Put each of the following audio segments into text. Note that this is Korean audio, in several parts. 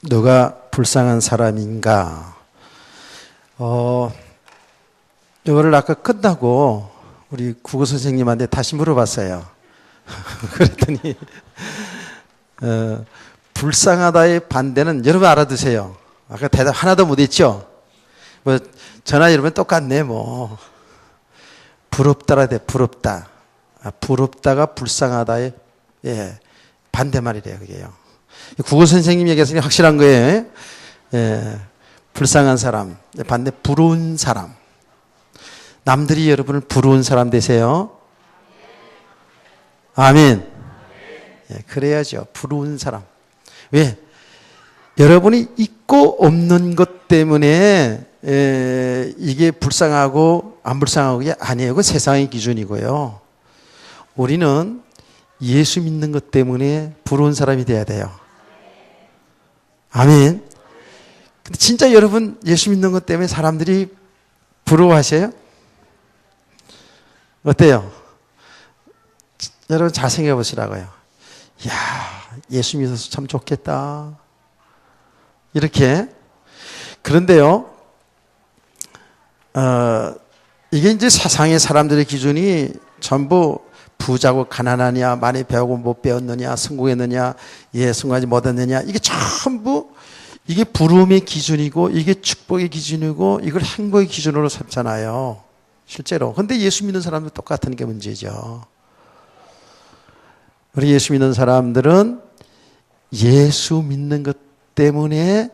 누가 불쌍한 사람인가? 이거를 아까 끝나고 우리 국어 선생님한테 다시 물어봤어요. 그랬더니 불쌍하다의 반대는 여러분 알아두세요. 아까 대답 하나도 못했죠? 뭐 저나 여러분 똑같네 뭐. 부럽다라 돼. 부럽다. 부럽다가 불쌍하다의 반대말이래요. 그게요. 국어 선생님 얘기했으니 확실한 거예요. 불쌍한 사람 반대 부러운 사람. 남들이 여러분을 부러운 사람 되세요. 아멘. 그래야죠. 부러운 사람. 왜? 여러분이 있고 없는 것 때문에 이게 불쌍하고 안 불쌍하고 게 아니에요. 그건 세상의 기준이고요. 우리는 예수 믿는 것 때문에 부러운 사람이 돼야 돼요. 아멘. 근데 진짜 여러분 예수 믿는 것 때문에 사람들이 부러워하세요? 어때요? 여러분 잘 생각해 보시라고요. 이야, 예수 믿어서 참 좋겠다. 이렇게. 그런데요, 이게 이제 세상의 사람들의 기준이 전부 부자고 가난하냐, 많이 배우고 못 배웠느냐, 성공했느냐, 성공하지 못했느냐, 이게 전부 이게 부러움의 기준이고, 이게 축복의 기준이고, 이걸 행복의 기준으로 삼잖아요. 실제로. 근데 예수 믿는 사람도 똑같은 게 문제죠. 우리 예수 믿는 사람들은 예수 믿는 것 때문에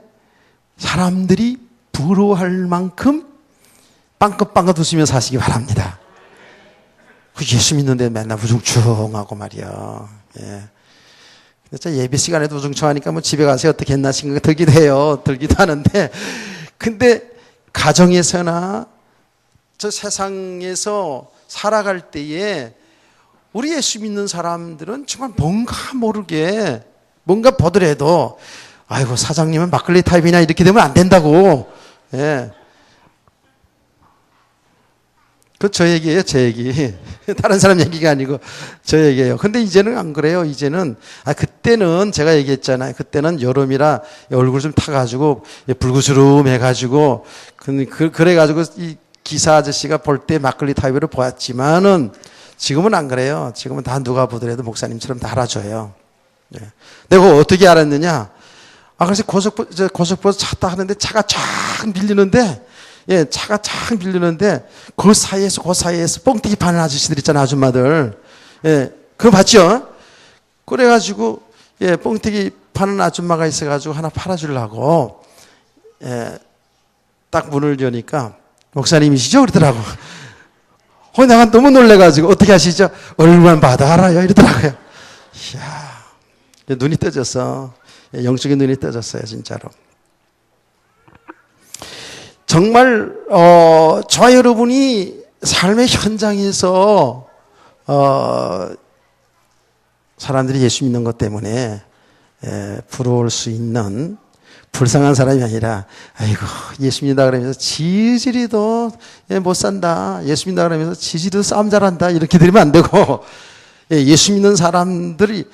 사람들이 부러워할 만큼 빵긋빵긋 웃으며 사시기 바랍니다. 예수 믿는데 맨날 우중충하고 말이야. 진짜 예배 시간에도 우중충하니까 뭐 집에 가서 어떻게 했나 생각이 들기도 해요. 들기도 하는데, 근데 가정에서나 저 세상에서 살아갈 때에 우리 예수 믿는 사람들은 정말 뭔가 모르게 뭔가 보더라도 아이고 사장님은 막걸리 타입이냐 이렇게 되면 안 된다고. 그 저 얘기예요, 제 얘기. 다른 사람 얘기가 아니고 저 얘기예요. 근데 이제는 안 그래요. 이제는 그때는 제가 얘기했잖아요. 그때는 여름이라 얼굴 좀 타가지고 불구스름해가지고 그래가지고 이 기사 아저씨가 볼 때 막걸리 타입으로 보았지만은 지금은 안 그래요. 지금은 다 누가 보더라도 목사님처럼 다 알아줘요. 내가 어떻게 알았느냐? 그래서 고속버스 찼다 하는데 차가 쫙 밀리는데, 차가 쫙 밀리는데, 그 사이에서 뻥튀기 파는 아저씨들 있잖아, 아줌마들. 그거 봤죠? 그래가지고, 뻥튀기 파는 아줌마가 있어가지고 하나 팔아주려고, 딱 문을 여니까, 목사님이시죠? 그러더라고. 내가 너무 놀래가지고, 어떻게 하시죠? 얼굴만 봐도 알아요. 이러더라고요. 이야, 눈이 떠졌어. 영적인 눈이 떠졌어요, 진짜로. 정말 저와 여러분이 삶의 현장에서 사람들이 예수 믿는 것 때문에 부러울 수 있는 불쌍한 사람이 아니라 아이고 예수 믿는다 그러면서 지지리도 못 산다. 예수 믿는다 그러면서 지지리도 싸움 잘한다. 이렇게 들으면 안 되고 예수 믿는 사람들이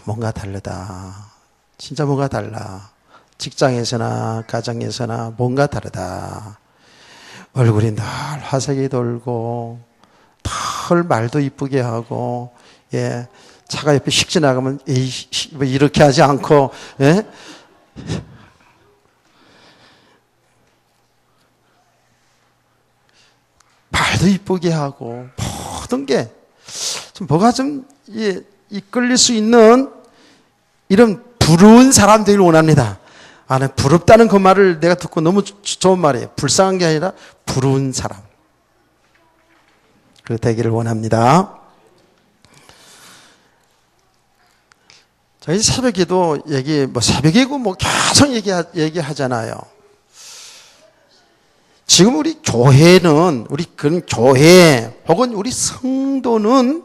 뭔가 다르다. 진짜 뭔가 달라. 직장에서나 가정에서나 뭔가 다르다. 얼굴이 늘 화색이 돌고 털 말도 이쁘게 하고 차가 옆에 휙 지나가면 뭐 이렇게 하지 않고 말도 이쁘게 하고 모든 게 좀 뭐가 좀 이끌릴 수 있는 이런 부러운 사람 되기를 원합니다. 부럽다는 그 말을 내가 듣고 너무 좋은 말이에요. 불쌍한 게 아니라 부러운 사람. 그 되기를 원합니다. 저희 새벽에도 새벽이고 계속 얘기하잖아요. 지금 우리 교회는, 그런 교회, 혹은 우리 성도는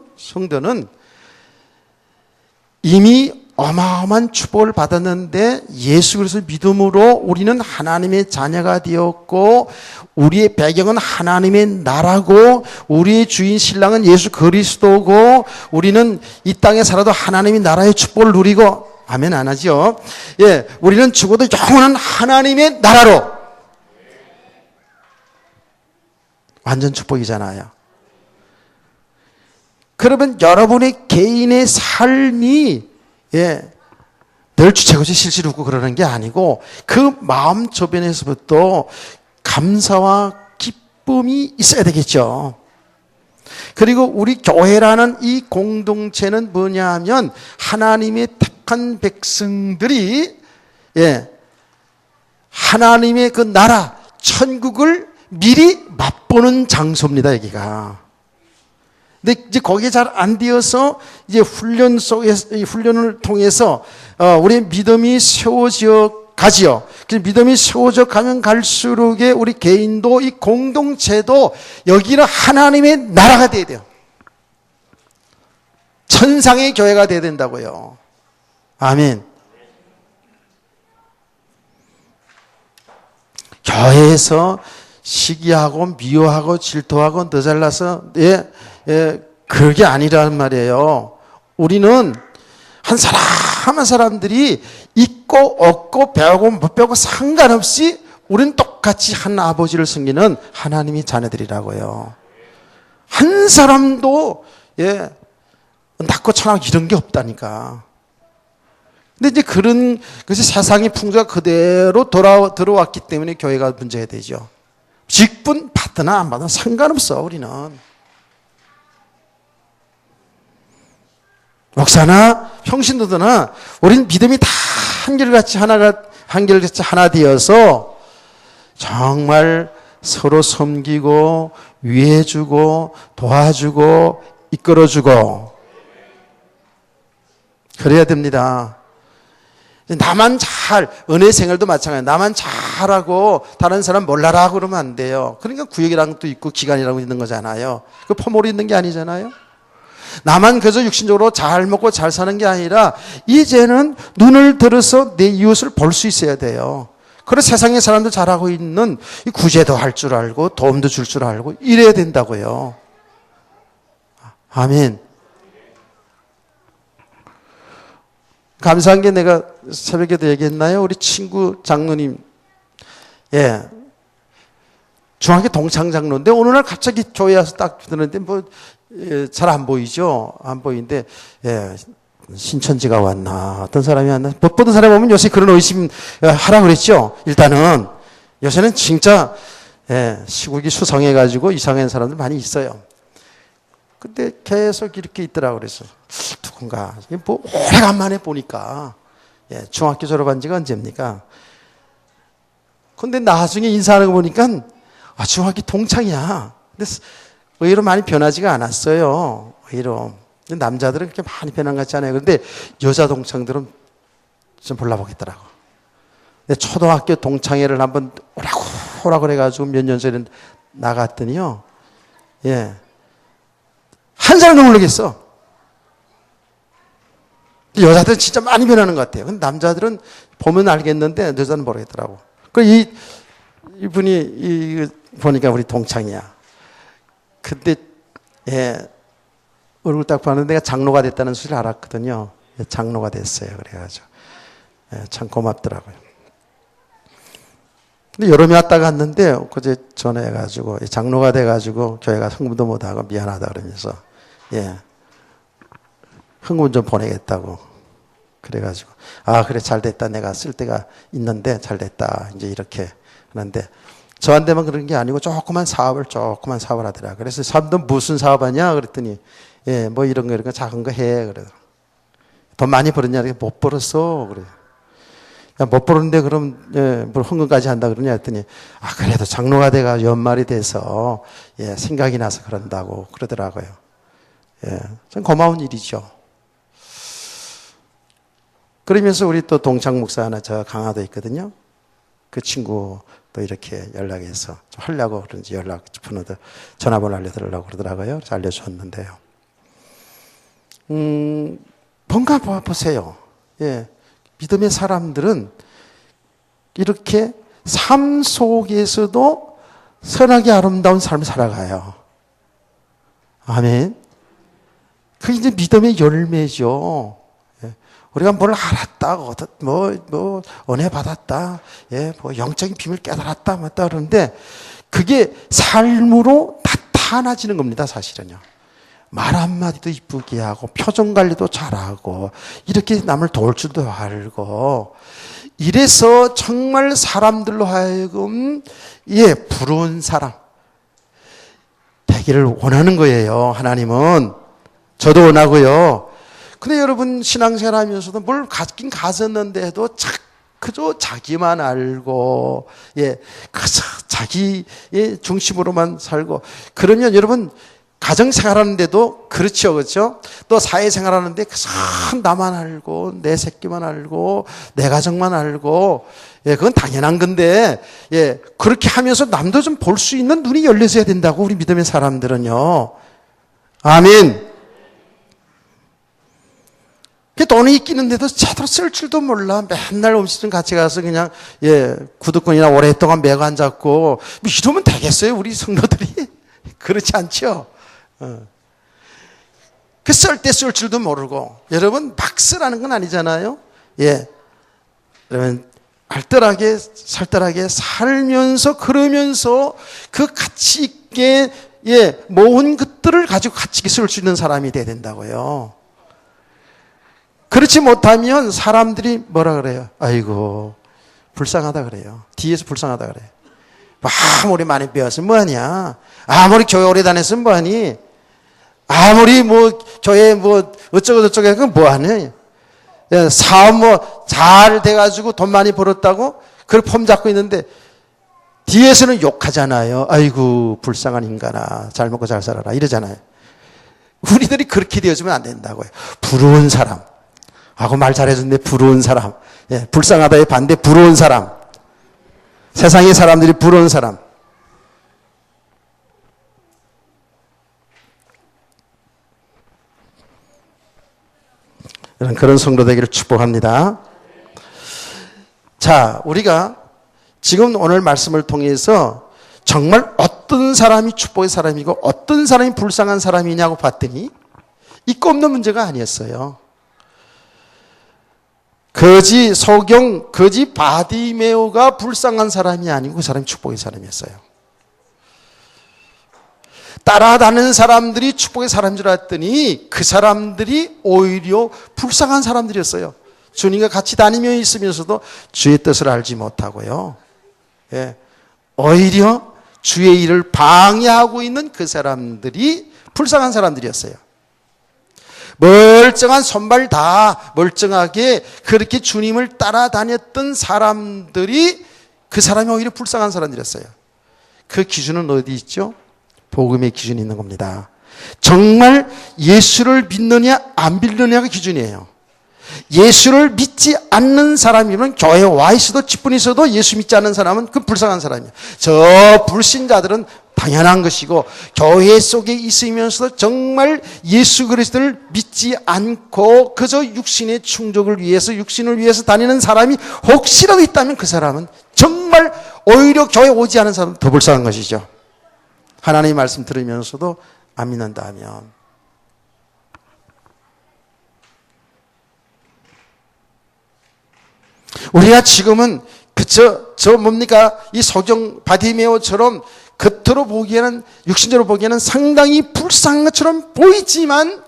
이미 어마어마한 축복을 받았는데 예수 그리스도 믿음으로 우리는 하나님의 자녀가 되었고 우리의 배경은 하나님의 나라고 우리의 주인 신랑은 예수 그리스도고 우리는 이 땅에 살아도 하나님의 나라의 축복을 누리고 아멘 안 하죠? 예, 우리는 죽어도 영원한 하나님의 나라로. 완전 축복이잖아요. 그러면 여러분의 개인의 삶이 늘 주체고지 실실 웃고 그러는 게 아니고 그 마음 저변에서부터 감사와 기쁨이 있어야 되겠죠. 그리고 우리 교회라는 이 공동체는 뭐냐 하면 하나님의 택한 백성들이 하나님의 그 나라 천국을 미리 맛보는 장소입니다. 여기가. 근데 이제 거기에 잘 안 되어서 이제 훈련 속에서 이 훈련을 통해서 우리의 믿음이 세워져 가지요. 그래서 믿음이 세워져 가면 갈수록에 우리 개인도 이 공동체도 여기는 하나님의 나라가 돼야 돼요. 천상의 교회가 돼야 된다고요. 아멘. 교회에서 시기하고 미워하고 질투하고 더 잘나서 그게 아니라는 말이에요. 우리는 한 사람 한 사람들이 있고 없고 배우고 못 배우고 상관없이 우리는 똑같이 한 아버지를 섬기는 하나님의 자녀들이라고요. 한 사람도 낮고 천하고 이런 게 없다니까. 근데 이제 그런 것이 세상의 풍조가 그대로 들어왔기 때문에 교회가 문제가 되죠. 직분 받으나 안 받으나 상관없어. 우리는 목사나 평신도들나 우리는 믿음이 다 한결같이 하나 되어서 정말 서로 섬기고 위해주고 도와주고 이끌어주고 그래야 됩니다. 나만 잘, 은혜 생활도 마찬가지예요. 나만 잘하고 다른 사람 몰라라 그러면 안 돼요. 그러니까 구역이라는 것도 있고 기간이라고 있는 거잖아요. 그 포몰이 있는 게 아니잖아요. 나만 그저 육신적으로 잘 먹고 잘 사는 게 아니라 이제는 눈을 들어서 내 이웃을 볼 수 있어야 돼요. 그래서 세상의 사람들 잘하고 있는 구제도 할 줄 알고 도움도 줄 줄 알고 이래야 된다고요. 아멘. 감사한 게 내가 새벽에도 얘기했나요? 우리 친구 장로님, 중학교 동창 장로인데 어느 날 갑자기 교회 와서 딱 듣는데 잘 안 보이죠? 안 보이는데 신천지가 왔나? 어떤 사람이 왔나? 못 보던 사람이 오면 요새 그런 의심 하라 그랬죠? 일단은 요새는 진짜 시국이 수성해가지고 이상한 사람들 많이 있어요. 근데 계속 이렇게 있더라고 그래서 누군가 뭐 오래간만에 보니까 중학교 졸업한 지가 언제입니까? 근데 나중에 인사하는 거 보니까 중학교 동창이야. 근데 의외로 많이 변하지가 않았어요. 의외로. 근데 남자들은 그렇게 많이 변한 것 같지 않아요. 그런데 여자 동창들은 좀 몰라보겠더라고. 근데 초등학교 동창회를 한번 오라고 그래가지고 몇 년 전에 나갔더니요. 한 사람도 모르겠어. 여자들은 진짜 많이 변하는 것 같아요. 근데 남자들은 보면 알겠는데 여자는 모르겠더라고. 이분이 보니까 우리 동창이야. 근데 얼굴 딱 봤는데 내가 장로가 됐다는 소리를 알았거든요. 장로가 됐어요. 그래가지고 참 고맙더라고요. 근데 여름에 왔다 갔는데 그제 전화해가지고 장로가 돼가지고 교회가 헌금도 못하고 미안하다 그러면서 헌금 좀 보내겠다고 그래가지고 그래 잘 됐다. 내가 쓸 데가 있는데 잘 됐다. 이제 이렇게 하는데 저한테만 그런 게 아니고 조그만 사업을 하더라. 그래서 사람도 무슨 사업하냐 그랬더니 뭐 이런 거 작은 거 해. 그래. 돈 많이 벌었냐? 못 벌었어. 그래. 야, 못 벌었는데 그럼 뭐 헌금까지 한다 그러냐 했더니 그래도 장로가 돼가 연말이 돼서 생각이 나서 그런다고 그러더라고요. 참 고마운 일이죠. 그러면서 우리 또 동창 목사 하나 저 강화도에 있거든요. 그 친구도 이렇게 연락해서 좀 하려고 그런지 번호도 전화번호 알려드리려고 그러더라고요. 그래서 알려줬는데요. 뭔가 보세요. 믿음의 사람들은 이렇게 삶 속에서도 선하게 아름다운 삶을 살아가요. 아멘. 그게 이제 믿음의 열매죠. 우리가 뭘 알았다, 은혜 받았다, 영적인 비밀 깨달았다, 맞다 그러는데 그게 삶으로 나타나지는 겁니다, 사실은요. 말 한마디도 이쁘게 하고, 표정 관리도 잘하고, 이렇게 남을 도울 줄도 알고, 이래서 정말 사람들로 하여금, 부러운 사람 되기를 원하는 거예요, 하나님은. 저도 원하고요. 근데 여러분, 신앙생활 하면서도 뭘 갖긴 가졌는데도 그저 자기만 알고, 그저 자기의 중심으로만 살고, 그러면 여러분, 가정생활하는데도 그렇죠, 그렇죠? 또 사회생활하는데 그저 나만 알고, 내 새끼만 알고, 내 가정만 알고, 그건 당연한 건데, 그렇게 하면서 남도 좀 볼 수 있는 눈이 열려져야 된다고, 우리 믿음의 사람들은요. 아멘. 돈이 있기는데도 제대로 쓸 줄도 몰라. 맨날 음식점 같이 가서 그냥, 구두권이나 오랫동안 매고 앉았고, 이러면 되겠어요, 우리 성도들이? 그렇지 않죠? 그 쓸 때 쓸 줄도 모르고, 여러분, 막 쓰라는 건 아니잖아요? 여러분, 알뜰하게, 살뜰하게 살면서, 그러면서 그 가치 있게, 모은 것들을 가지고 가치 있게 쓸 수 있는 사람이 돼야 된다고요. 그렇지 못하면 사람들이 뭐라 그래요? 아이고, 불쌍하다 그래요. 뒤에서 불쌍하다 그래요. 아무리 많이 배웠으면 뭐하냐? 아무리 교회 오래 다녔으면 뭐하니? 아무리 교회 어쩌고저쩌고 해서 뭐하니? 사업 잘 돼가지고 돈 많이 벌었다고? 그걸 폼 잡고 있는데, 뒤에서는 욕하잖아요. 아이고, 불쌍한 인간아. 잘 먹고 잘 살아라. 이러잖아요. 우리들이 그렇게 되어주면 안 된다고요. 부러운 사람. 하고 말 잘해줬는데 부러운 사람. 불쌍하다의 반대 부러운 사람. 세상의 사람들이 부러운 사람. 그런 성도 되기를 축복합니다. 자, 우리가 지금 오늘 말씀을 통해서 정말 어떤 사람이 축복의 사람이고 어떤 사람이 불쌍한 사람이냐고 봤더니 있고 없는 문제가 아니었어요. 거지 소경, 거지 바디메오가 불쌍한 사람이 아니고 그 사람이 축복의 사람이었어요. 따라다니는 사람들이 축복의 사람인 줄 알았더니 그 사람들이 오히려 불쌍한 사람들이었어요. 주님과 같이 다니며 있으면서도 주의 뜻을 알지 못하고요. 오히려 주의 일을 방해하고 있는 그 사람들이 불쌍한 사람들이었어요. 멀쩡한 손발 다 멀쩡하게 그렇게 주님을 따라다녔던 사람들이 그 사람이 오히려 불쌍한 사람들이었어요. 그 기준은 어디 있죠? 복음의 기준이 있는 겁니다. 정말 예수를 믿느냐 안 믿느냐가 기준이에요. 예수를 믿지 않는 사람이면 교회에 와 있어도 직분이 있어도 예수 믿지 않는 사람은 그 불쌍한 사람이에요. 저 불신자들은 당연한 것이고 교회 속에 있으면서도 정말 예수 그리스도를 믿지 않고 그저 육신의 충족을 위해서 육신을 위해서 다니는 사람이 혹시라도 있다면 그 사람은 정말 오히려 교회 오지 않은 사람은 더 불쌍한 것이죠. 하나님의 말씀 들으면서도 안 믿는다 하면 우리가 지금은 저 뭡니까? 이 소경 바디메오처럼 겉으로 보기에는 육신적으로 보기에는 상당히 불쌍한 것처럼 보이지만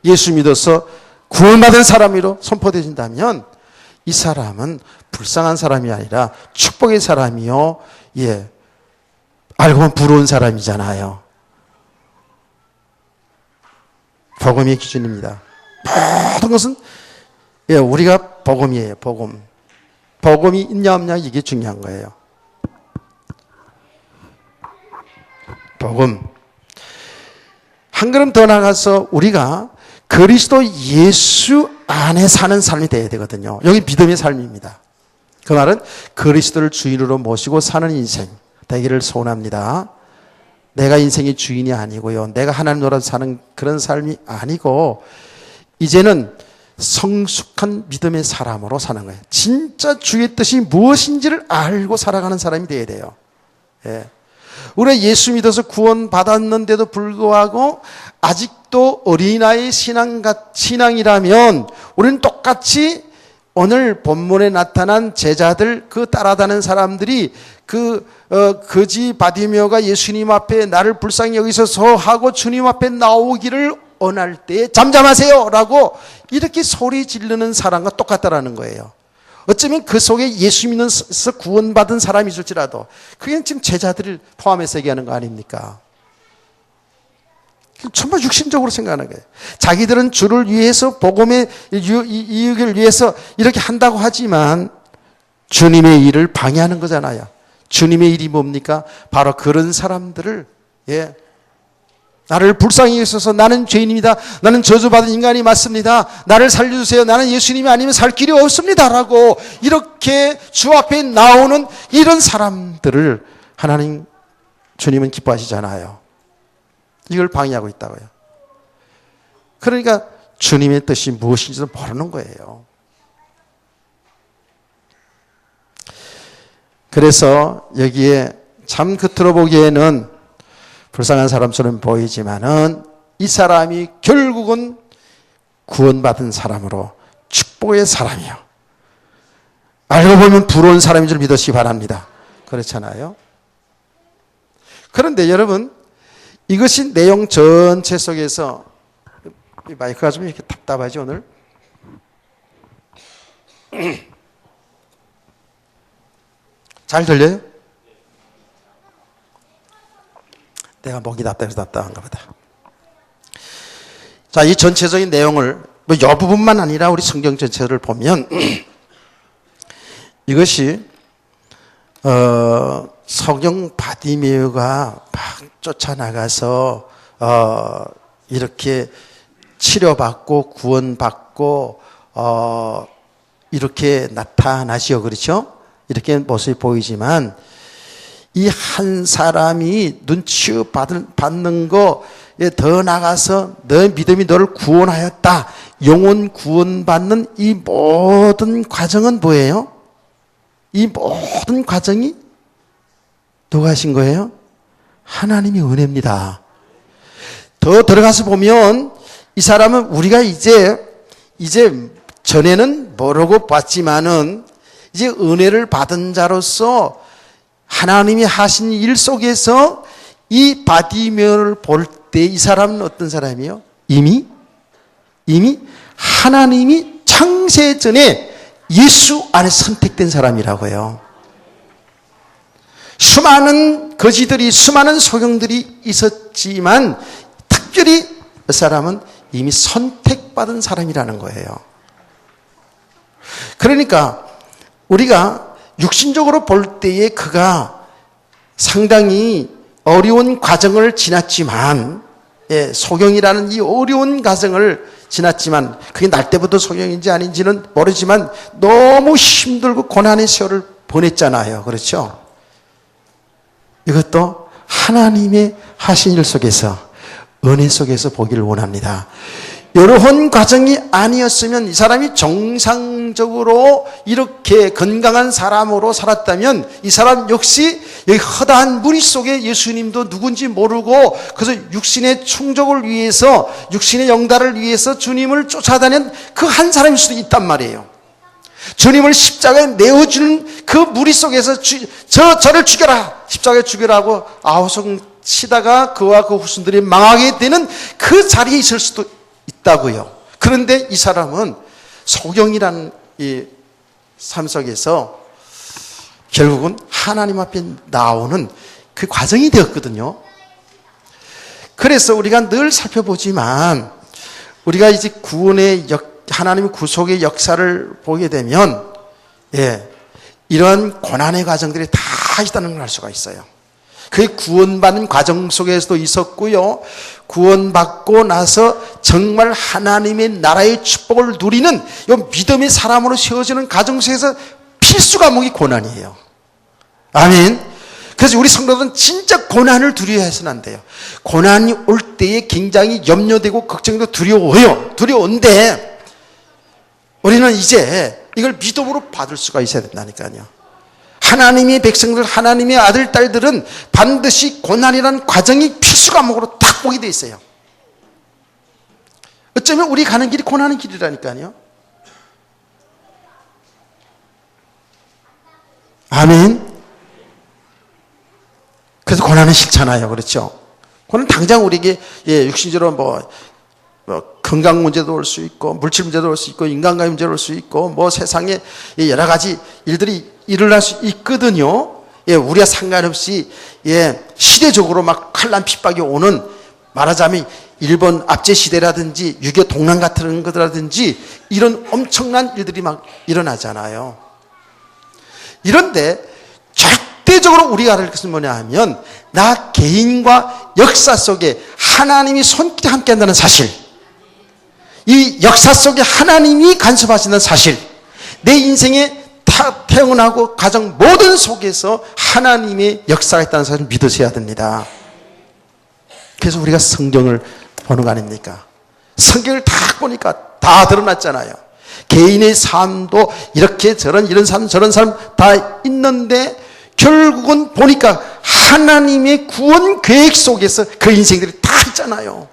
예수 믿어서 구원받은 사람으로 선포되진다면 이 사람은 불쌍한 사람이 아니라 축복의 사람이요. 알고 보면 부러운 사람이잖아요. 복음의 기준입니다. 모든 것은 우리가 복음이에요. 복음. 복음이 있냐 없냐 이게 중요한 거예요. 복음. 한 걸음 더 나가서 우리가 그리스도 예수 안에 사는 삶이 되어야 되거든요. 여기 믿음의 삶입니다. 그 말은 그리스도를 주인으로 모시고 사는 인생 되기를 소원합니다. 내가 인생의 주인이 아니고요. 내가 하나님 노릇 사는 그런 삶이 아니고 이제는 성숙한 믿음의 사람으로 사는 거예요. 진짜 주의 뜻이 무엇인지를 알고 살아가는 사람이 되어야 돼요. 우리가 예수 믿어서 구원 받았는데도 불구하고 아직 또 어린아이 신앙이라면 우리는 똑같이 오늘 본문에 나타난 제자들, 그 따라다니는 사람들이 거지 바디메오가 예수님 앞에 나를 불쌍히 여기소서 하고 주님 앞에 나오기를 원할 때 잠잠하세요 라고 이렇게 소리 지르는 사람과 똑같다라는 거예요. 어쩌면 그 속에 예수 믿는 구원받은 사람이 있을지라도 그게 지금 제자들을 포함해서 얘기하는 거 아닙니까? 정말 육신적으로 생각하는 거예요. 자기들은 주를 위해서 복음의 이익을 위해서 이렇게 한다고 하지만 주님의 일을 방해하는 거잖아요. 주님의 일이 뭡니까? 바로 그런 사람들을 나를 불쌍히 여기소서, 나는 죄인입니다. 나는 저주받은 인간이 맞습니다. 나를 살려주세요. 나는 예수님이 아니면 살 길이 없습니다. 라고 이렇게 주 앞에 나오는 이런 사람들을 하나님, 주님은 기뻐하시잖아요. 이걸 방해하고 있다고요. 그러니까 주님의 뜻이 무엇인지도 모르는 거예요. 그래서 여기에 참 겉으로 보기에는 불쌍한 사람처럼 보이지만은 이 사람이 결국은 구원받은 사람으로 축복의 사람이요. 알고 보면 부러운 사람인 줄 믿으시기 바랍니다. 그렇잖아요. 그런데 여러분, 이것이 내용 전체 속에서, 이 마이크가 좀 이렇게 답답하지 오늘? 잘 들려요? 내가 목이 답답해서 답답한가 보다. 자, 이 전체적인 내용을 이 부분만 아니라 우리 성경 전체를 보면 이것이 성경 바디메오가 막 쫓아나가서 이렇게 치료받고 구원받고 이렇게 나타나시오, 그렇죠? 이렇게 모습이 보이지만 이 한 사람이 눈치 받는 거에 더 나가서 너의 믿음이 너를 구원하였다, 영혼 구원받는 이 모든 과정은 뭐예요? 이 모든 과정이 누가 하신 거예요? 하나님의 은혜입니다. 더 들어가서 보면 이 사람은 우리가 이제 전에는 모르고 봤지만은 이제 은혜를 받은 자로서 하나님이 하신 일 속에서 이 바디메오를 볼 때 이 사람은 어떤 사람이에요? 이미 하나님이 창세전에 예수 안에 선택된 사람이라고요. 수많은 거지들이, 수많은 소경들이 있었지만 특별히 그 사람은 이미 선택받은 사람이라는 거예요. 그러니까 우리가 육신적으로 볼 때에 그가 상당히 어려운 과정을 지났지만, 소경이라는 이 어려운 과정을 지났지만, 그게 날 때부터 소경인지 아닌지는 모르지만 너무 힘들고 고난의 세월을 보냈잖아요. 그렇죠? 이것도 하나님의 하신 일 속에서, 은혜 속에서 보기를 원합니다. 이러한 과정이 아니었으면 이 사람이 정상적으로 이렇게 건강한 사람으로 살았다면 이 사람 역시 여기 허다한 무리 속에 예수님도 누군지 모르고 그래서 육신의 충족을 위해서, 육신의 영달을 위해서 주님을 쫓아다니는 그 한 사람일 수도 있단 말이에요. 주님을 십자가에 내어주는 그 무리 속에서 저를 죽여라, 십자가에 죽여라고 아우성 치다가 그와 그 후손들이 망하게 되는 그 자리에 있을 수도 있다고요. 그런데 이 사람은 소경이라는 이 삶 속에서 결국은 하나님 앞에 나오는 그 과정이 되었거든요. 그래서 우리가 늘 살펴보지만 우리가 이제 구원의 하나님의 구속의 역사를 보게 되면 이런 고난의 과정들이 다 있다는 걸 알 수가 있어요. 그 구원받는 과정 속에서도 있었고요. 구원받고 나서 정말 하나님의 나라의 축복을 누리는 이 믿음의 사람으로 세워지는 과정 속에서 필수 과목이 고난이에요. 아멘. 그래서 우리 성도들은 진짜 고난을 두려워해서는 안 돼요. 고난이 올 때에 굉장히 염려되고 걱정되고 두려워요. 두려운데 우리는 이제 이걸 믿음으로 받을 수가 있어야 된다니까요. 하나님의 백성들, 하나님의 아들, 딸들은 반드시 고난이라는 과정이 필수 과목으로 딱 보게 돼 있어요. 어쩌면 우리 가는 길이 고난의 길이라니까요. 아멘. 그래서 고난은 싫잖아요. 그렇죠? 고난 당장 우리에게 육신적으로 뭐 건강 문제도 올 수 있고 물질 문제도 올 수 있고 인간관계 문제도 올 수 있고 뭐 세상에 여러 가지 일들이 일어날 수 있거든요. 우리와 상관없이 시대적으로 막 칼난 핍박이 오는, 말하자면 일본 압제 시대라든지 6.25 동란 같은 것이라든지 이런 엄청난 일들이 막 일어나잖아요. 이런데 절대적으로 우리가 알을 것은 뭐냐 하면 나 개인과 역사 속에 하나님이 손길이 함께 한다는 사실, 이 역사 속에 하나님이 간섭하시는 사실, 내 인생에 태어나고 가정 모든 속에서 하나님의 역사가 있다는 사실을 믿으셔야 됩니다. 그래서 우리가 성경을 보는 거 아닙니까? 성경을 다 보니까 다 드러났잖아요. 개인의 삶도 이렇게 이런 사람 저런 사람 다 있는데 결국은 보니까 하나님의 구원 계획 속에서 그 인생들이 다 있잖아요.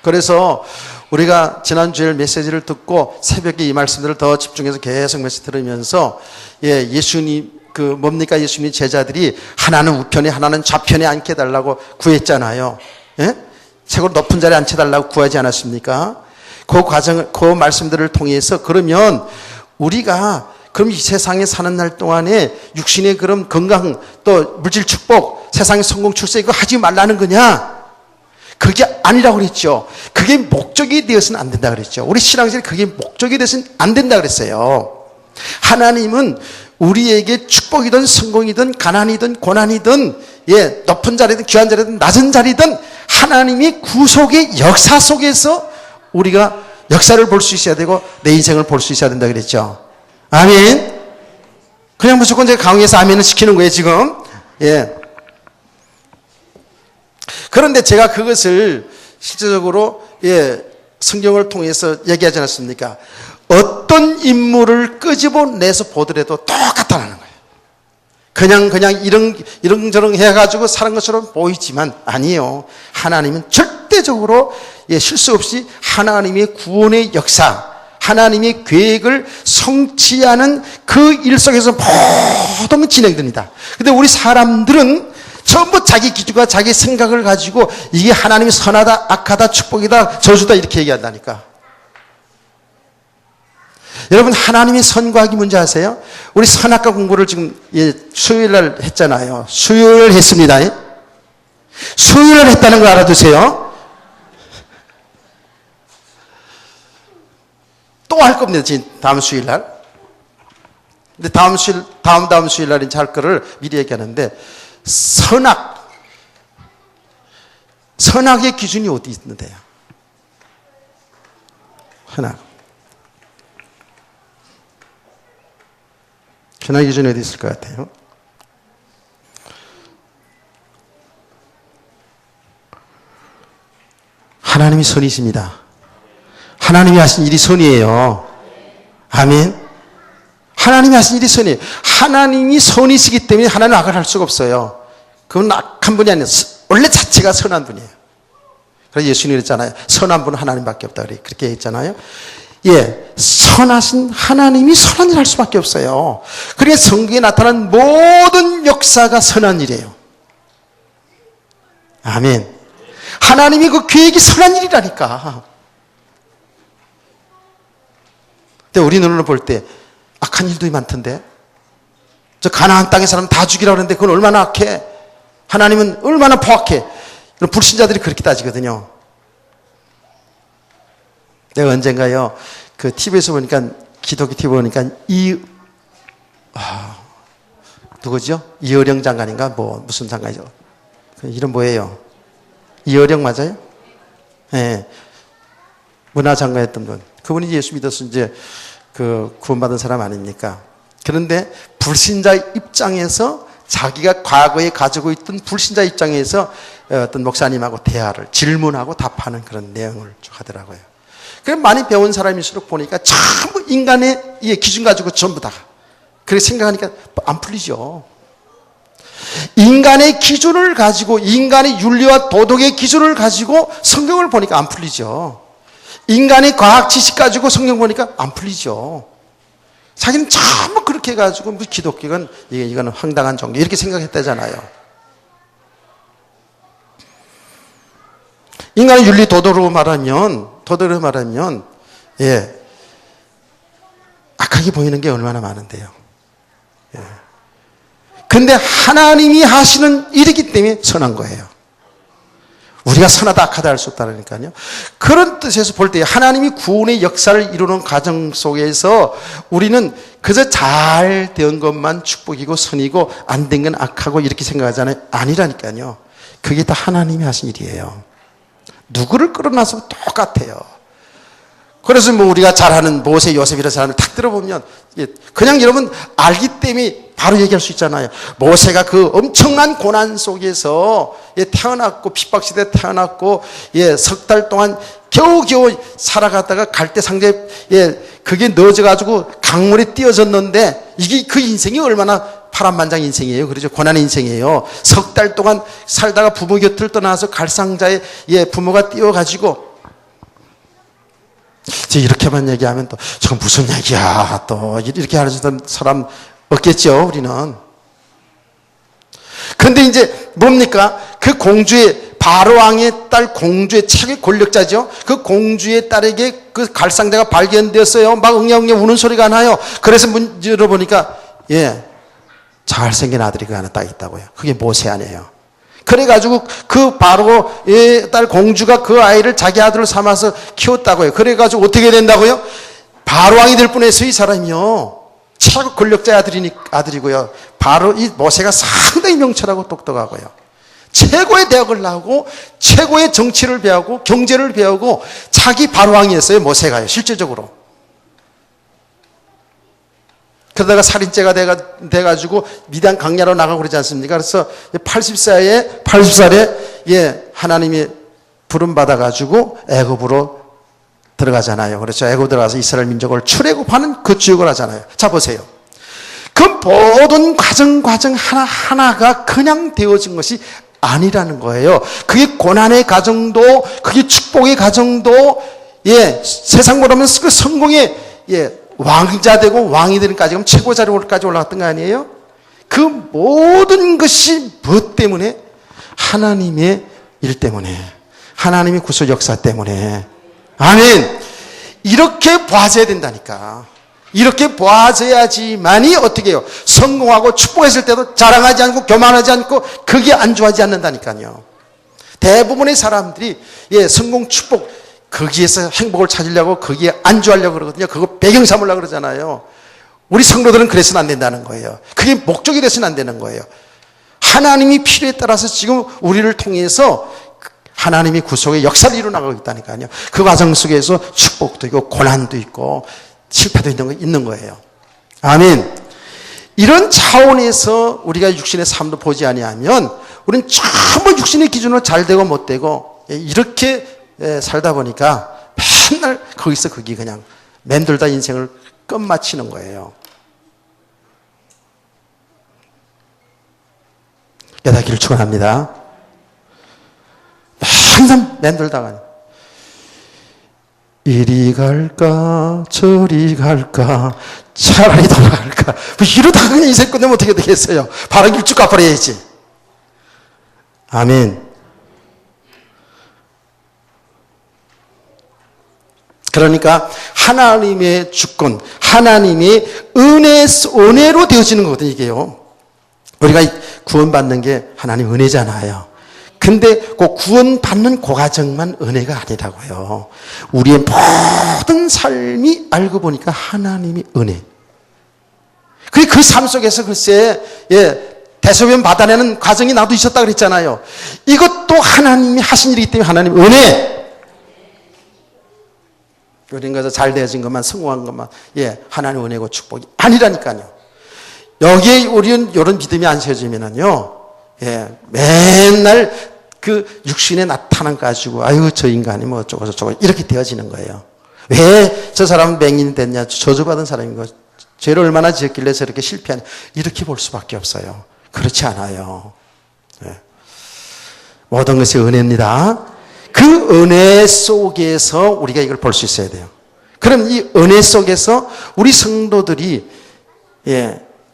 그래서 우리가 지난주에 메시지를 듣고 새벽에 이 말씀들을 더 집중해서 계속 메시지 들으면서 예수님 뭡니까? 예수님 제자들이 하나는 우편에 하나는 좌편에 앉게 해달라고 구했잖아요. 최고로 높은 자리에 앉혀달라고 구하지 않았습니까? 그 말씀들을 통해서 그러면 우리가 그럼 이 세상에 사는 날 동안에 육신의 그런 건강 또 물질 축복 세상의 성공 출세 이거 하지 말라는 거냐? 그게 아니라고 그랬죠. 그게 목적이 되어서는 안 된다 그랬죠. 우리 신앙생활 그게 목적이 되어서는 안 된다 그랬어요. 하나님은 우리에게 축복이든 성공이든 가난이든 고난이든 높은 자리든 귀한 자리든 낮은 자리든 하나님이 구속의 역사 속에서 우리가 역사를 볼 수 있어야 되고 내 인생을 볼 수 있어야 된다 그랬죠. 아멘. 그냥 무조건 제가 강의에서 아멘을 시키는 거예요 지금. 그런데 제가 그것을 실제적으로 성경을 통해서 얘기하지 않았습니까? 어떤 인물을 끄집어내서 보더라도 똑같다는 거예요. 그냥 이런저런 해가지고 사는 것처럼 보이지만 아니에요. 하나님은 절대적으로 실수 없이 하나님의 구원의 역사, 하나님의 계획을 성취하는 그 일 속에서 모든 게 진행됩니다. 근데 우리 사람들은 전부 자기 기준과 자기 생각을 가지고 이게 하나님이 선하다, 악하다, 축복이다, 저주다 이렇게 얘기한다니까. 여러분 하나님의 선과 악이 뭔지 아세요? 우리 선악과 공부를 지금 수요일날 했잖아요. 수요일 했습니다. 수요일날 했다는 걸 알아두세요. 또 할 겁니다. 지금 다음 수요일날. 근데 다음 수요일날 이제 할 거를 미리 얘기하는데 선악의 기준이 어디 있는데요? 선악의 기준이 어디 있을 것 같아요? 하나님이 선이십니다. 하나님이 하신 일이 선이에요. 아멘. 하나님이 하신 일이 선이에요. 하나님이 선이시기 때문에 하나님은 악을 할 수가 없어요. 그건 악한 분이 아니에요. 원래 자체가 선한 분이에요. 그래서 예수님이 그랬잖아요. 선한 분은 하나님밖에 없다. 그렇게 했잖아요. 선하신 하나님이 선한 일을 할 수밖에 없어요. 그래서 성경에 나타난 모든 역사가 선한 일이에요. 아멘. 하나님이 그 계획이 선한 일이라니까. 근데 우리 눈으로 볼 때 악한 일도 많던데. 저 가나안 땅의 사람 다 죽이라고 그러는데 그건 얼마나 악해. 하나님은 얼마나 포악해. 불신자들이 그렇게 따지거든요. 내가 언젠가요, 그 TV에서 보니까, 기독교 TV 보니까, 누구죠? 이어령 장관인가? 무슨 장관이죠? 그 이름 뭐예요? 이어령 맞아요? 문화장관이었던 분. 그분이 예수 믿어서 이제 구원받은 사람 아닙니까? 그런데 불신자 입장에서 자기가 과거에 가지고 있던 불신자 입장에서 어떤 목사님하고 대화를 질문하고 답하는 그런 내용을 하더라고요. 그래서 많이 배운 사람일수록 보니까 전부 인간의 기준 가지고 전부 다. 그렇게 생각하니까 안 풀리죠. 인간의 기준을 가지고 인간의 윤리와 도덕의 기준을 가지고 성경을 보니까 안 풀리죠. 인간의 과학 지식 가지고 성경 보니까 안 풀리죠. 자기는 전부 그렇게 해가지고 뭐 기독교는 이거는 황당한 종교 이렇게 생각했다잖아요. 인간의 윤리 도덕으로 말하면 악하게 보이는 게 얼마나 많은데요. 근데 하나님이 하시는 일이기 때문에 선한 거예요. 우리가 선하다 악하다 할 수 없다니까요. 그런 뜻에서 볼 때 하나님이 구원의 역사를 이루는 과정 속에서 우리는 그저 잘 된 것만 축복이고 선이고 안 된 건 악하고 이렇게 생각하잖아요. 아니라니까요. 그게 다 하나님이 하신 일이에요. 누구를 끌어놔서 똑같아요. 그래서 뭐 우리가 잘 아는 모세, 요셉이라는 사람을 탁 들어보면 그냥 여러분 알기 때문에 바로 얘기할 수 있잖아요. 모세가 그 엄청난 고난 속에서 태어났고 핍박시대에 태어났고 석 달 동안 겨우겨우 살아가다가 갈대상자에 그게 넣어져가지고 강물에 띄어졌는데 이게 그 인생이 얼마나 파란만장 인생이에요. 그렇죠. 고난의 인생이에요. 석 달 동안 살다가 부모 곁을 떠나서 갈상자에 부모가 띄어가지고 이렇게만 얘기하면 또 저건 무슨 얘기야 또 이렇게 하는 사람 없겠죠. 우리는. 근데 이제 뭡니까? 그 공주의 바로왕의 딸 공주의 최고의 권력자죠. 그 공주의 딸에게 그 갈상자가 발견되었어요. 막 엉엉엉 우는 소리가 나요. 그래서 문 열어보니까 잘생긴 아들이 그 안에 딱 있다고요. 그게 모세 아니에요. 그래가지고 그 바로의 딸 공주가 그 아이를 자기 아들을 삼아서 키웠다고요. 그래가지고 어떻게 된다고요? 바로왕이 될 뻔했어요. 이 사람이요. 최고 권력자의 아들이고요. 바로 이 모세가 상당히 명철하고 똑똑하고요. 최고의 대학을 나오고 최고의 정치를 배우고 경제를 배우고 자기 바로왕이었어요. 모세가요. 실제적으로. 그러다가 살인죄가 돼가지고 미디안 강야로 나가고 그러지 않습니까? 그래서 80살에 하나님이 부름 받아가지고 애굽으로 들어가잖아요. 그렇죠. 애굽 들어가서 이스라엘 민족을 출애굽하는 그 주역을 하잖아요. 자 보세요. 그 모든 과정 하나하나가 그냥 되어진 것이 아니라는 거예요. 그게 고난의 과정도 그게 축복의 과정도 세상으로 하면 그 성공의 왕자 되고 왕이 되는까지 그럼 최고 자리까지 올라갔던 거 아니에요? 그 모든 것이 무엇 때문에? 하나님의 일 때문에, 하나님의 구속 역사 때문에. 아멘. 이렇게 봐줘야 된다니까. 이렇게 봐줘야지만이 어떻게 해요? 성공하고 축복했을 때도 자랑하지 않고 교만하지 않고 그게 안주하지 않는다니까요. 대부분의 사람들이 성공 축복 거기에서 행복을 찾으려고 거기에 안주하려고 그러거든요. 그거 배경 삼으려고 그러잖아요. 우리 성도들은 그래서는 안 된다는 거예요. 그게 목적이 돼서는 안 되는 거예요. 하나님이 필요에 따라서 지금 우리를 통해서 하나님이 구속의 역사를 이루어나가고 있다니까요. 그 과정 속에서 축복도 있고 고난도 있고 실패도 있는 거예요. 아멘. 이런 차원에서 우리가 육신의 삶도 보지 아니하면 우리는 전부 육신의 기준으로 잘 되고 못 되고 이렇게 살다 보니까 맨날 거기서 거기 그냥 맴돌다 인생을 끝마치는 거예요. 깨닫기를 축원합니다. 항상 맴돌다가 이리 갈까 저리 갈까 차라리 돌아갈까 뭐 이러다가 그냥 인생 끝내면 어떻게 되겠어요? 바람 길 쭉 가버려야지. 아멘. 그러니까 하나님의 주권, 하나님의 은혜로 되어지는 거거든요. 이게요. 우리가 구원받는 게 하나님 은혜잖아요. 근데 그 구원받는 그 과정만 은혜가 아니라고요. 우리의 모든 삶이 알고 보니까 하나님의 은혜. 그 삶 속에서 글쎄 대소변 받아내는 과정이 나도 있었다 그랬잖아요. 이것도 하나님이 하신 일이기 때문에 하나님 은혜. 우리는 그래서 잘 되어진 것만 성공한 것만 하나님 은혜고 축복이 아니라니까요. 여기에 우리는 이런 믿음이 안 세워지면은요 맨날 그 육신에 나타난 가지고 아유 저 인간이 뭐 어쩌고 저쩌고 이렇게 되어지는 거예요. 왜 저 사람은 맹인이 됐냐? 저주받은 사람인 거. 죄를 얼마나 지었길래 저렇게 실패하냐? 이렇게 볼 수밖에 없어요. 그렇지 않아요. 모든 것이 은혜입니다. 그 은혜 속에서 우리가 이걸 볼 수 있어야 돼요. 그럼 이 은혜 속에서 우리 성도들이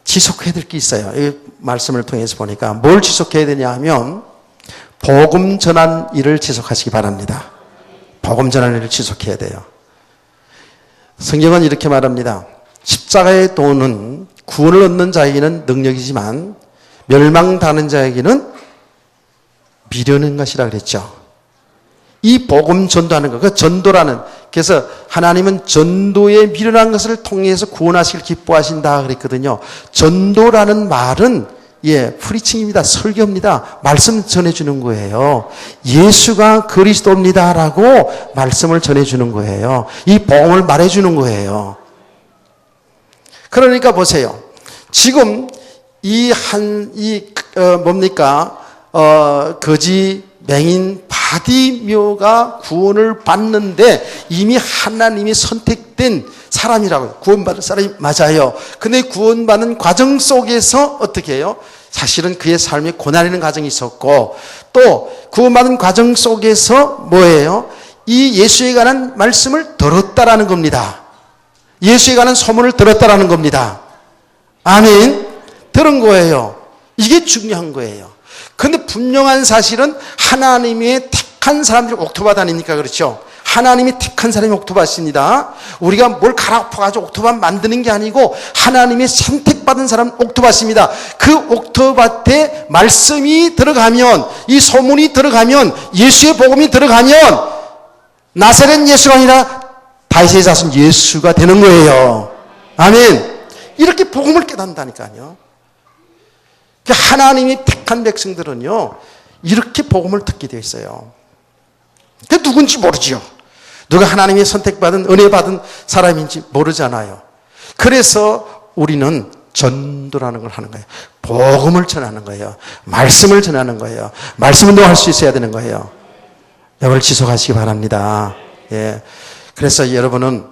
지속해야 될 게 있어요. 이 말씀을 통해서 보니까 뭘 지속해야 되냐 하면 복음 전한 일을 지속하시기 바랍니다. 복음 전한 일을 지속해야 돼요. 성경은 이렇게 말합니다. 십자가의 도는 구원을 얻는 자에게는 능력이지만 멸망당하는 자에게는 미련한 것이라 그랬죠. 이 복음 전도하는 것, 그 전도라는, 그래서 하나님은 전도에 미련한 것을 통해서 구원하시길 기뻐하신다 그랬거든요. 전도라는 말은 프리칭입니다. 설교입니다. 말씀 전해주는 거예요. 예수가 그리스도입니다라고 말씀을 전해주는 거예요. 이 복음을 말해주는 거예요. 그러니까 보세요. 지금 거지 맹인 바디묘가 구원을 받는데 이미 하나님이 선택된 사람이라고요. 구원받을 사람이 맞아요. 근데 구원받는 과정 속에서 어떻게 해요? 사실은 그의 삶에 고난이라는 과정이 있었고 또 구원받은 과정 속에서 뭐예요? 이 예수에 관한 말씀을 들었다라는 겁니다. 예수에 관한 소문을 들었다라는 겁니다. 아멘. 들은 거예요. 이게 중요한 거예요. 그런데 분명한 사실은 하나님의 택한 사람들이 옥토밭 아닙니까? 그렇죠? 하나님이 택한 사람이 옥토밭입니다. 우리가 뭘 갈아엎어가지고 옥토밭 만드는 게 아니고 하나님의 선택받은 사람 옥토밭입니다. 그 옥토밭에 말씀이 들어가면, 이 소문이 들어가면, 예수의 복음이 들어가면 나사렛 예수가 아니라 다윗의 자손 예수가 되는 거예요. 아멘. 이렇게 복음을 깨닫는다니까요. 하나님이 택한 백성들은요, 이렇게 복음을 듣게 되어 있어요. 그 누군지 모르죠. 누가 하나님의 선택받은, 은혜받은 사람인지 모르잖아요. 그래서 우리는 전도라는 걸 하는 거예요. 복음을 전하는 거예요. 말씀을 전하는 거예요. 말씀 운동할 수 있어야 되는 거예요. 이걸 지속하시기 바랍니다. 그래서 여러분은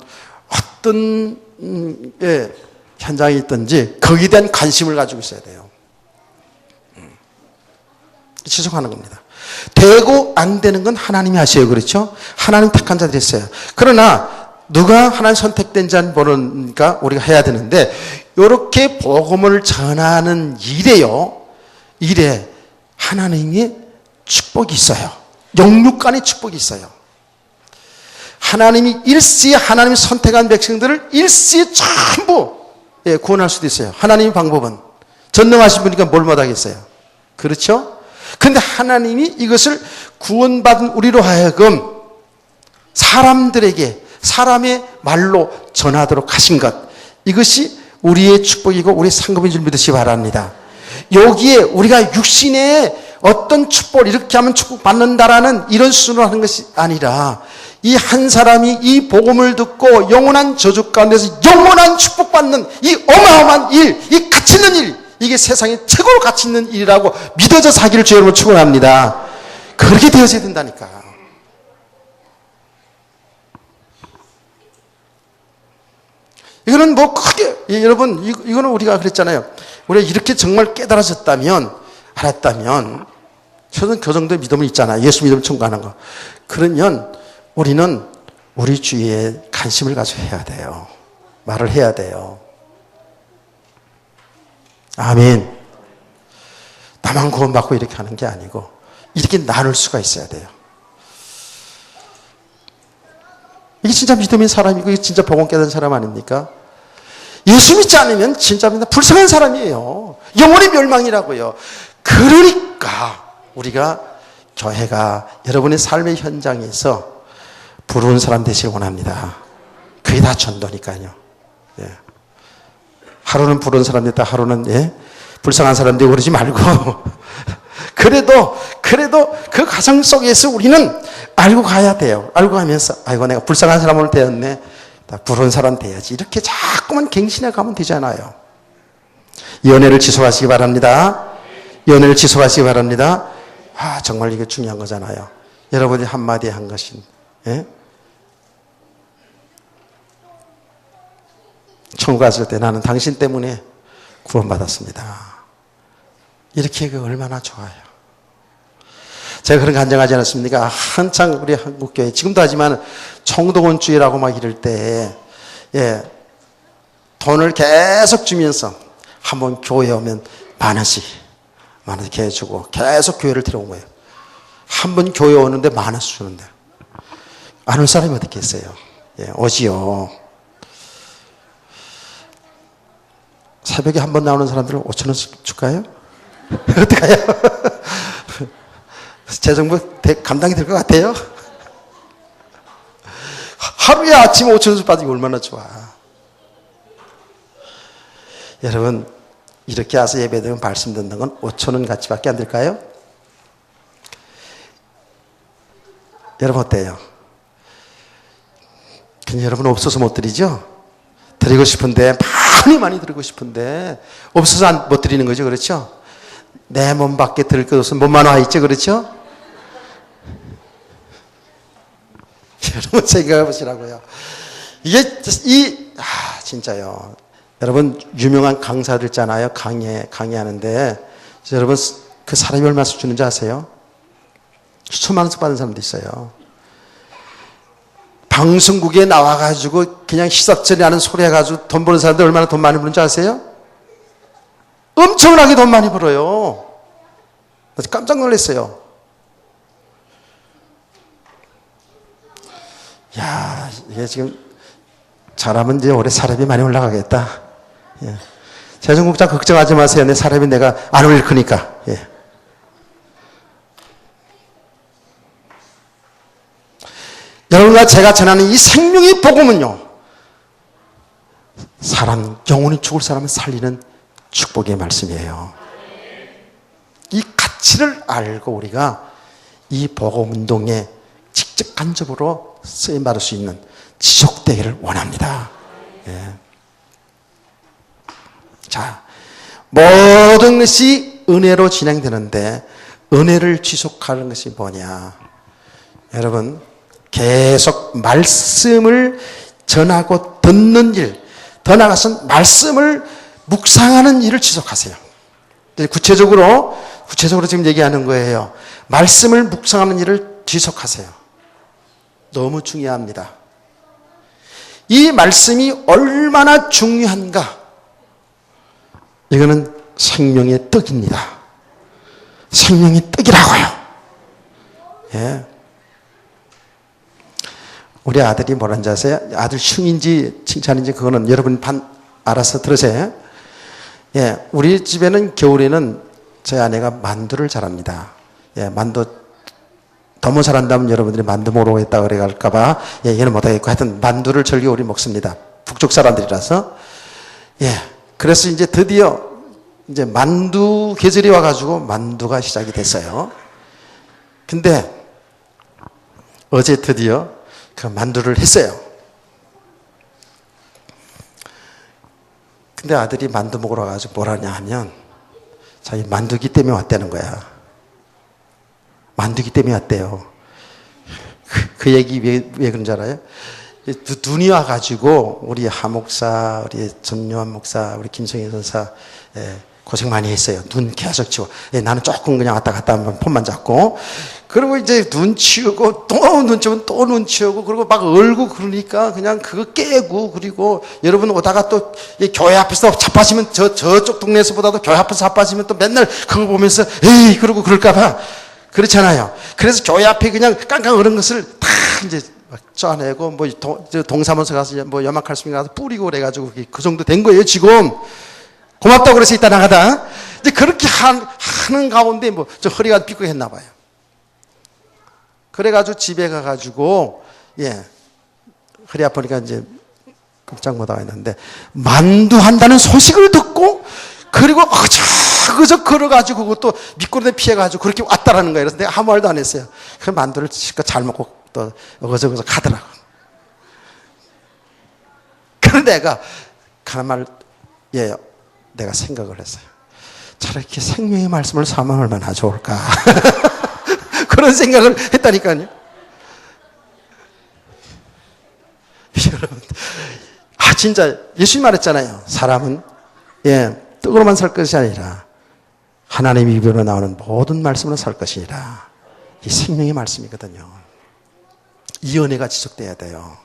어떤 현장에 있든지 거기에 대한 관심을 가지고 있어야 돼요. 지속하는 겁니다. 되고 안 되는 건 하나님이 하셔요. 그렇죠? 하나님 택한 자들이 있어요. 그러나 누가 하나님 선택된 자는 모르니까 우리가 해야 되는데 이렇게 복음을 전하는 일에 하나님의 축복이 있어요. 영육간의 축복이 있어요. 하나님이 일시에 하나님이 선택한 백성들을 일시에 전부 구원할 수도 있어요. 하나님의 방법은 전능하신 분이니까 뭘 못하겠어요. 그렇죠? 그런데 하나님이 이것을 구원받은 우리로 하여금 사람들에게 사람의 말로 전하도록 하신 것, 이것이 우리의 축복이고 우리의 상급인 줄 믿으시기 바랍니다. 여기에 우리가 육신의 어떤 축복을 이렇게 하면 축복받는다라는 이런 수준으로 하는 것이 아니라 이 한 사람이 이 복음을 듣고 영원한 저주 가운데서 영원한 축복받는 이 어마어마한 일, 이 가치 있는 일, 이게 세상에 최고로 가치 있는 일이라고 믿어져 사기를 주의 이름으로 축원합니다. 그렇게 되어져야 된다니까. 이거는 뭐 크게, 여러분, 이거는 우리가 그랬잖아요. 우리가 이렇게 정말 깨달아졌다면, 알았다면, 저는 그 정도의 믿음이 있잖아요. 예수 믿음을 청구하는 거. 그러면 우리는 우리 주위에 관심을 가지고 해야 돼요. 말을 해야 돼요. 아멘. 나만 구원받고 이렇게 하는 게 아니고 이렇게 나눌 수가 있어야 돼요. 이게 진짜 믿음의 사람이고 이게 진짜 복음 깨달은 사람 아닙니까? 예수 믿지 않으면 진짜 불쌍한 사람이에요. 영원히 멸망이라고요. 그러니까 우리가 교회가 여러분의 삶의 현장에서 부러운 사람 되시길 원합니다. 그게 다 전도니까요. 하루는 부러운 사람 됐다, 하루는 불쌍한 사람 되고 그러지 말고 그래도 그 가정 속에서 우리는 알고 가야 돼요. 알고 가면서 아이고 내가 불쌍한 사람으로 되었네, 부러운 사람 돼야지, 이렇게 자꾸만 갱신해 가면 되잖아요. 연애를 지속하시기 바랍니다. 연애를 지속하시기 바랍니다. 정말 이게 중요한 거잖아요. 여러분이 한마디 한 것인, 천국 갔을 때 나는 당신 때문에 구원받았습니다. 이렇게 얼마나 좋아요. 제가 그런 간증하지 않았습니까? 한창 우리 한국교회, 지금도 하지만 총동원주의라고 막 이럴 때, 예, 돈을 계속 주면서 한번 교회 오면 만 원씩 계속 주고 계속 교회를 들어온 거예요. 한 번 교회 오는데 만 원씩 주는데. 안 올 사람이 어떻게 있어요? 예, 오지요. 새벽에 한 번 나오는 사람들은 5천 원씩 줄까요? 어떡해요? 제 정부 감당이 될 것 같아요? 하루에 아침에 5천 원씩 받으면 얼마나 좋아. 여러분, 이렇게 와서 예배드리면 말씀 듣는 건 5천 원 가치밖에 안 될까요? 여러분 어때요? 그냥 여러분 없어서 못 드리죠? 드리고 싶은데, 많이 드리고 싶은데 없어서 못 드리는 거죠. 그렇죠? 내 몸 밖에 드릴 것 없으면 몸만 와 있죠. 그렇죠? 여러분 생각해 보시라고요. 이게 진짜요. 여러분 유명한 강사들 있잖아요. 강의하는데 여러분 그 사람이 얼마씩 주는지 아세요? 수만 원씩 받는 사람도 있어요. 방송국에 나와가지고 그냥 시사철이 하는 소리 해가지고 돈 버는 사람들 얼마나 돈 많이 버는지 아세요? 엄청나게 돈 많이 벌어요. 깜짝 놀랐어요. 야, 이게 지금 잘하면 이제 올해 사람이 많이 올라가겠다. 예. 재정국장 걱정하지 마세요. 내 사람이 내가 안 올릴 거니까. 예. 여러분과 제가 전하는 이 생명의 복음은요, 영혼이 죽을 사람을 살리는 축복의 말씀이에요. 이 가치를 알고 우리가 이 복음 운동에 직접 간접으로 쓰임받을 수 있는 지속되기를 원합니다. 예. 자, 모든 것이 은혜로 진행되는데 은혜를 지속하는 것이 뭐냐? 여러분, 계속 말씀을 전하고 듣는 일, 더 나아가서는 말씀을 묵상하는 일을 지속하세요. 구체적으로 지금 얘기하는 거예요. 말씀을 묵상하는 일을 지속하세요. 너무 중요합니다. 이 말씀이 얼마나 중요한가? 이거는 생명의 떡입니다. 생명의 떡이라고요. 예. 우리 아들이 뭐라는지 아세요? 아들 흉인지 칭찬인지 그거는 여러분 알아서 들으세요. 예, 우리 집에는 겨울에는 저희 아내가 만두를 잘합니다. 예, 만두 너무 잘한다면 여러분들이 만두 먹으러 오겠다 그래 갈까봐 예, 얘는 못하겠고 하여튼 만두를 즐겨 우리 먹습니다. 북쪽 사람들이라서. 예, 그래서 이제 드디어 이제 만두 계절이 와가지고 만두가 시작이 됐어요. 근데 어제 드디어 그 만두를 했어요. 근데 아들이 만두 먹으러 가지고 뭐라냐 하면 자기 만두기 때문에 왔다는 거야. 만두기 때문에 왔대요. 그 얘기 왜 그런 줄 알아요? 눈이 와가지고 우리 하 목사, 우리 전요한 목사, 우리 김성희 선사 고생 많이 했어요. 눈 계속 치워. 나는 조금 그냥 왔다 갔다 하면 폰만 잡고. 그리고 이제 눈 치우고 또 눈 치우고 또 눈 치우고 그리고 막 얼고 그러니까 그냥 그거 깨고 그리고 여러분 오다가 또 교회 앞에서 자빠지면 저쪽 동네에서보다도 교회 앞에서 자빠지면 또 맨날 그거 보면서 에이 그러고 그럴까봐 그렇잖아요. 그래서 교회 앞에 그냥 깡깡 얼은 것을 다 이제 막 짜내고 뭐 동사무소 가서 뭐 염화칼슘 가서 뿌리고 그래가지고 그 정도 된 거예요 지금. 고맙다고 그래서 이따 나가다. 이제 그렇게 하는 가운데 뭐 저 허리가 삐걱했나 봐요. 그래가지고 집에 가가지고 예 허리 아프니까 이제 깜짝 못 하겠는데 만두 한다는 소식을 듣고 그리고 그저 걸어가지고 그것도 미끄러져 피해가지고 그렇게 왔다라는 거예요. 그래서 내가 아무 말도 안 했어요. 그 만두를 실컷 잘 먹고 또 어거저거서 가더라고. 그런데 내가 가는 말 예. 내가 생각을 했어요. 저렇게 생명의 말씀을 사면 얼마나 좋을까. 그런 생각을 했다니까요. 여러분, 진짜 예수님 말했잖아요. 사람은 떡으로만 살 것이 아니라 하나님의 입으로 나오는 모든 말씀으로 살 것이니라. 이 생명의 말씀이거든요. 이 은혜가 지속돼야 돼요.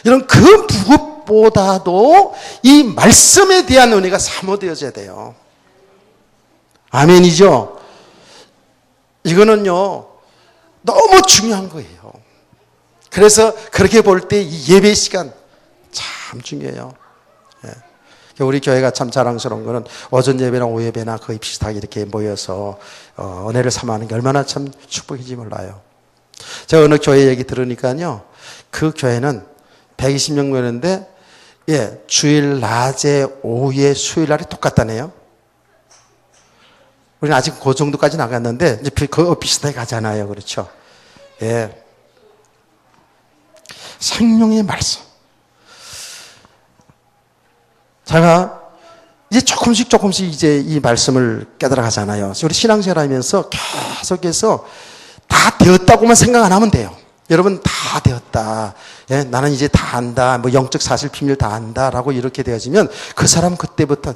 이런 그 무엇보다도 이 말씀에 대한 은혜가 사모되어져야 돼요. 아멘이죠? 이거는요, 너무 중요한 거예요. 그래서 그렇게 볼 때 이 예배 시간 참 중요해요. 예. 우리 교회가 참 자랑스러운 거는 오전 예배나 오후 예배나 거의 비슷하게 이렇게 모여서 은혜를 삼하는 게 얼마나 참 축복인지 몰라요. 제가 어느 교회 얘기 들으니까요, 그 교회는 120명 모였는데, 예, 주일 낮에 오후에 수요일 날이 똑같다네요. 우리는 아직 그 정도까지 나갔는데, 이제 그 비슷하게 가잖아요. 그렇죠? 예. 생명의 말씀. 제가 이제 조금씩 이제 이 말씀을 깨달아 가잖아요. 우리 신앙생활 하면서 계속해서 다 되었다고만 생각 안 하면 돼요. 여러분 다 되었다. 예, 나는 이제 다 안다. 뭐 영적 사실 비밀 다 안다라고 이렇게 되어지면 그 사람 그때부터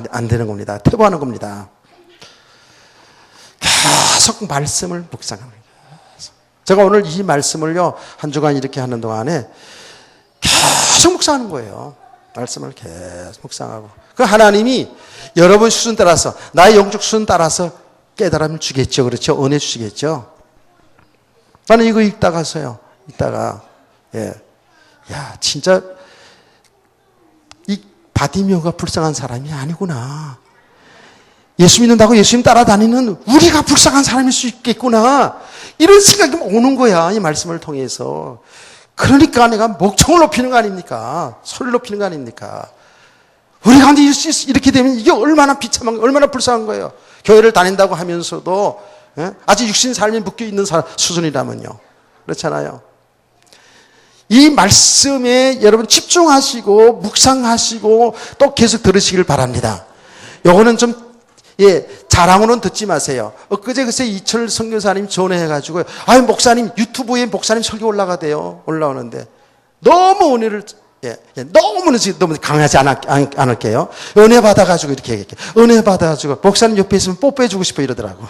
안 되는 겁니다. 퇴보하는 겁니다. 계속 말씀을 묵상하는 거예요. 제가 오늘 이 말씀을요, 한 주간 이렇게 하는 동안에 계속 묵상하는 거예요. 말씀을 계속 묵상하고. 그 하나님이 여러분 수준 따라서, 나의 영적 수준 따라서 깨달음을 주겠죠. 그렇죠? 은혜 주시겠죠. 나는 이거 읽다가서요, 예. 야, 진짜, 이 바디메오가 불쌍한 사람이 아니구나. 예수 믿는다고 예수님 따라다니는 우리가 불쌍한 사람일 수 있겠구나. 이런 생각이 오는 거야, 이 말씀을 통해서. 그러니까 내가 목청을 높이는 거 아닙니까? 소리를 높이는 거 아닙니까? 우리 가운데 이렇게 되면 이게 얼마나 비참한, 얼마나 불쌍한 거예요. 교회를 다닌다고 하면서도, 예? 아직 육신 삶이 묶여 있는 수준이라면요. 그렇잖아요. 이 말씀에 여러분 집중하시고, 묵상하시고, 또 계속 들으시길 바랍니다. 요거는 좀, 예, 자랑으로는 듣지 마세요. 엊그제 글쎄 이철 선교사님 전화해가지고, 아유, 목사님, 유튜브에 목사님 설교 올라오는데, 너무 은혜를, 너무 강하지 않을게요. 은혜 받아가지고 이렇게 얘기할게요. 은혜 받아가지고, 목사님 옆에 있으면 뽀뽀해주고 싶어 이러더라고.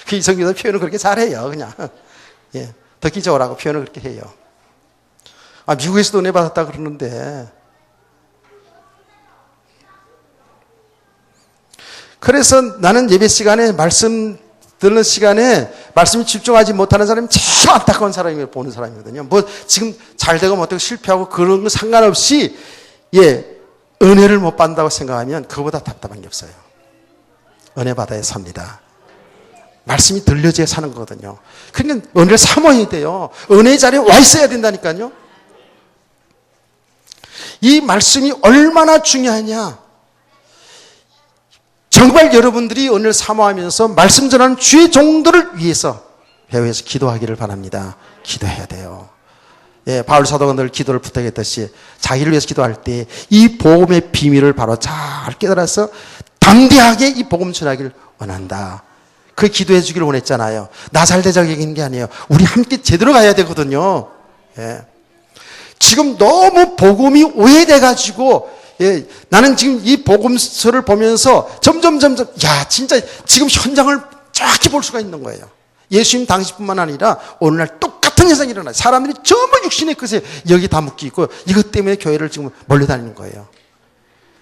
그 이성교사 표현을 그렇게 잘해요, 그냥. 예, 듣기 좋으라고 표현을 그렇게 해요. 아, 미국에서도 은혜 받았다 그러는데, 그래서 나는 예배 시간에 말씀 듣는 시간에 말씀에 집중하지 못하는 사람이 제일 안타까운 사람이 보는 사람이거든요. 뭐 지금 잘 되고 못되고 실패하고 그런 거 상관없이 은혜를 못 받는다고 생각하면 그거보다 답답한 게 없어요. 은혜 받아야 삽니다. 말씀이 들려져야 사는 거거든요. 그러니까 은혜를 사모해야 돼요. 은혜의 자리에 와 있어야 된다니까요. 이 말씀이 얼마나 중요하냐. 정말 여러분들이 은혜를 사모하면서 말씀 전하는 주의 종들을 위해서 배후에서 기도하기를 바랍니다. 기도해야 돼요. 예, 바울 사도가 늘 기도를 부탁했듯이 자기를 위해서 기도할 때 이 복음의 비밀을 바로 잘 깨달아서 담대하게 이 복음 전하기를 원한다. 그 기도해 주기를 원했잖아요. 나 잘 되자고 얘기하는 게 아니에요. 우리 함께 제대로 가야 되거든요. 예. 지금 너무 복음이 오해돼가지고 나는 지금 이 복음서를 보면서 점점 야, 진짜 지금 현장을 정확히 볼 수가 있는 거예요. 예수님 당시뿐만 아니라 오늘날 똑같은 현상이 일어나요. 사람들이 전부 육신의 끝에 여기 다 묶여 있고 이것 때문에 교회를 지금 몰려다니는 거예요.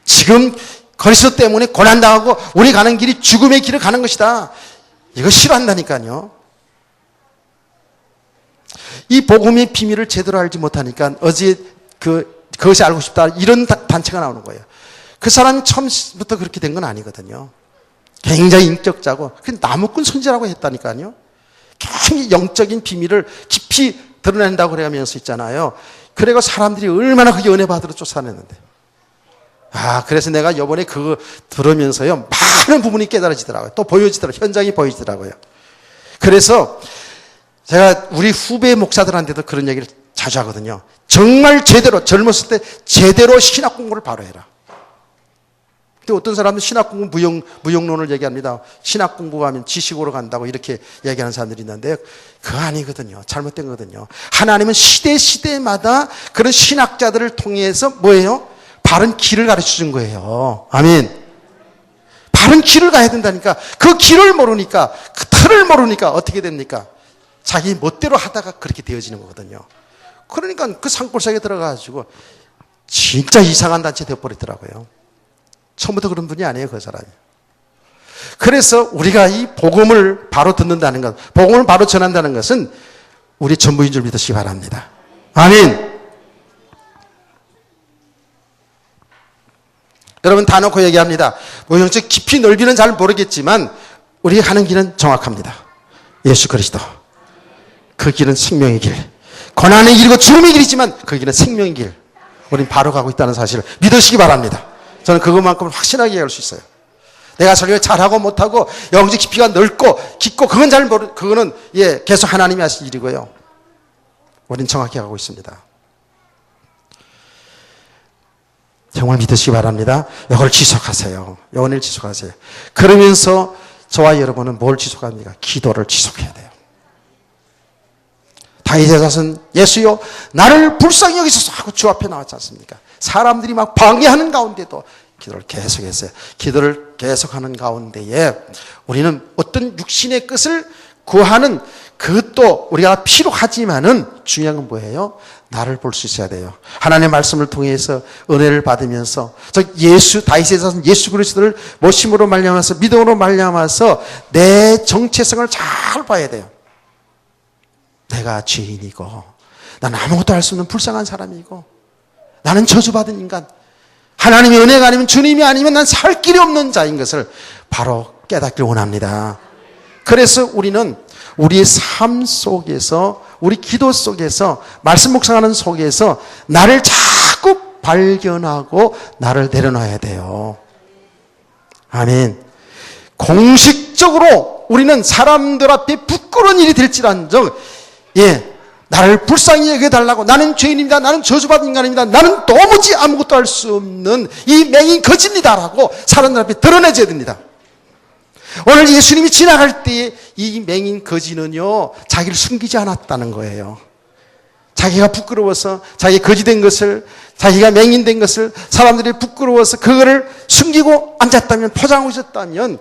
지금 그리스도 때문에 고난당하고 우리 가는 길이 죽음의 길을 가는 것이다. 이거 싫어한다니까요. 이 복음의 비밀을 제대로 알지 못하니까 어제 그것이 알고 싶다 이런 단체가 나오는 거예요. 그 사람이 처음부터 그렇게 된 건 아니거든요. 굉장히 인격자고 나무꾼 선지라고 했다니까요. 굉장히 영적인 비밀을 깊이 드러낸다고 그러면서 있잖아요. 그리고 사람들이 얼마나 그게 은혜 받으러 쫓아냈는데. 아, 그래서 내가 이번에 그거 들으면서요, 많은 부분이 깨달아지더라고요. 또 보여지더라고요. 현장이 보여지더라고요. 그래서 제가 우리 후배 목사들한테도 그런 얘기를 자주 하거든요. 정말 제대로, 젊었을 때 제대로 신학 공부를 바로 해라. 근데 어떤 사람은 신학 공부 무용론을 얘기합니다. 신학 공부하면 지식으로 간다고 이렇게 얘기하는 사람들이 있는데 그거 아니거든요. 잘못된 거거든요. 하나님은 시대마다 그런 신학자들을 통해서 뭐예요? 바른 길을 가르쳐 준 거예요. 아멘. 바른 길을 가야 된다니까. 그 길을 모르니까, 그 틀을 모르니까 어떻게 됩니까? 자기 멋대로 하다가 그렇게 되어지는 거거든요. 그러니까 그 산골짜기에 들어가가지고 진짜 이상한 단체 되어버리더라고요. 처음부터 그런 분이 아니에요, 그 사람이. 그래서 우리가 이 복음을 바로 듣는다는 것, 복음을 바로 전한다는 것은 우리 전부인 줄 믿으시기 바랍니다. 아멘. 여러분 다 놓고 얘기합니다. 뭐 영적 깊이 넓이는 잘 모르겠지만 우리가 가는 길은 정확합니다. 예수 그리스도. 그 길은 생명의 길. 고난의 길이고 죽음의 길이지만 그 길은 생명의 길. 우린 바로 가고 있다는 사실을 믿으시기 바랍니다. 저는 그것만큼은 확신하게 얘기할 수 있어요. 내가 설교 잘하고 못하고 영적 깊이가 넓고 깊고 그건 잘 모르, 그거는 계속 하나님이 하실 일이고요. 우린 정확히 가고 있습니다. 정말 믿으시기 바랍니다. 이걸 지속하세요. 영원을 지속하세요. 그러면서 저와 여러분은 뭘 지속합니까? 기도를 지속해야 돼요. 다윗의 자손 예수여 나를 불쌍히 여기소서 하고 주 앞에 나왔지 않습니까? 사람들이 막 방해하는 가운데도 기도를 계속했어요. 기도를 계속하는 가운데에 우리는 어떤 육신의 끝을 구하는 그것도 우리가 필요하지만은 중요한 건 뭐예요? 나를 볼 수 있어야 돼요. 하나님의 말씀을 통해서 은혜를 받으면서 다윗의 자손 예수 그리스도를 모심으로 말미암아서 믿음으로 말미암아서 내 정체성을 잘 봐야 돼요. 내가 죄인이고 나는 아무것도 할 수 없는 불쌍한 사람이고 나는 저주받은 인간, 하나님의 은혜가 아니면 주님이 아니면 난 살 길이 없는 자인 것을 바로 깨닫길 원합니다. 그래서 우리는 우리의 삶 속에서, 우리 기도 속에서, 말씀 묵상하는 속에서 나를 자꾸 발견하고 나를 내려놔야 돼요. 아멘. 공식적으로 우리는 사람들 앞에 부끄러운 일이 될지란정 나를 불쌍히 여겨달라고, 나는 죄인입니다, 나는 저주받은 인간입니다, 나는 도무지 아무것도 할 수 없는 이 맹인 거짓입니다라고 사람들 앞에 드러내줘야 됩니다. 오늘 예수님이 지나갈 때에 이 맹인 거지는요 자기를 숨기지 않았다는 거예요. 자기가 부끄러워서 자기 거지된 것을, 자기가 맹인된 것을 사람들이 부끄러워서 그거를 숨기고 앉았다면, 포장하고 있었다면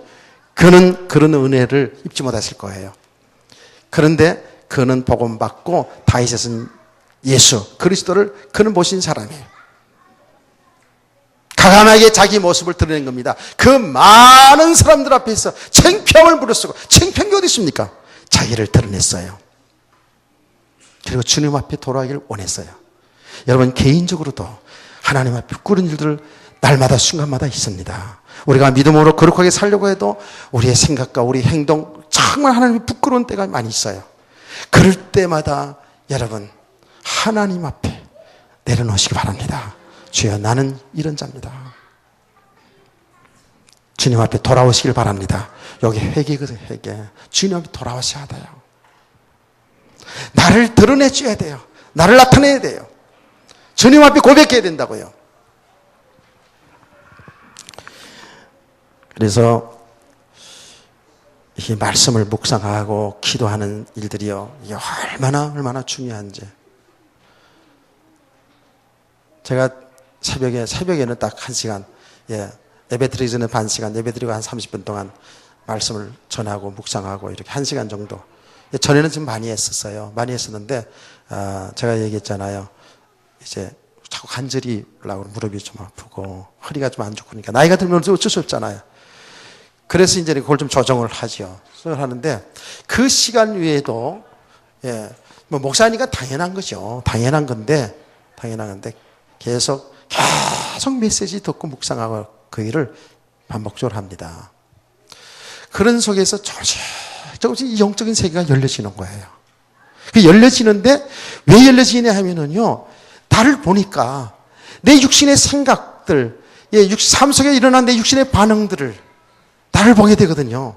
그는 그런 은혜를 입지 못했을 거예요. 그런데 그는 복음 받고 다윗은 예수 그리스도를 그는 모신 사람이에요. 가감하게 자기 모습을 드러낸 겁니다. 그 많은 사람들 앞에서 창피함을 무릅쓰고, 창피한 게 어디 있습니까? 자기를 드러냈어요. 그리고 주님 앞에 돌아가기를 원했어요. 여러분 개인적으로도 하나님 앞에 부끄러운 일들 날마다 순간마다 있습니다. 우리가 믿음으로 거룩하게 살려고 해도 우리의 생각과 우리 행동 정말 하나님이 부끄러운 때가 많이 있어요. 그럴 때마다 여러분 하나님 앞에 내려놓으시기 바랍니다. 주여 나는 이런 자입니다. 주님 앞에 돌아오시길 바랍니다. 여기 회개거든요. 회개. 주님 앞에 돌아오셔야 돼요. 나를 드러내줘야 돼요. 나를 나타내야 돼요. 주님 앞에 고백해야 된다고요. 그래서 이 말씀을 묵상하고 기도하는 일들이요, 이게 얼마나 중요한지. 제가 새벽에는 딱 1시간, 예배 드리기 전에 반 시간, 예배 드리고 한 30분 동안 말씀을 전하고 묵상하고 이렇게 1시간 정도. 전에는 좀 많이 했었어요. 많이 했었는데, 제가 얘기했잖아요. 이제 자꾸 관절이 올라오고 무릎이 좀 아프고 허리가 좀 안 좋고 그러니까 나이가 들면 어쩔 수 없잖아요. 그래서 이제 그걸 좀 조정을 하죠. 하는데 그 시간 외에도 뭐 목사니까 당연한 거죠. 당연한 건데 계속 메시지 듣고 묵상하고 그 일을 반복적으로 합니다. 그런 속에서 조금씩 이 영적인 세계가 열려지는 거예요. 그 열려지는데 왜 열려지냐 하면은요, 나를 보니까 내 육신의 생각들, 삶 속에 일어난 내 육신의 반응들을 나를 보게 되거든요.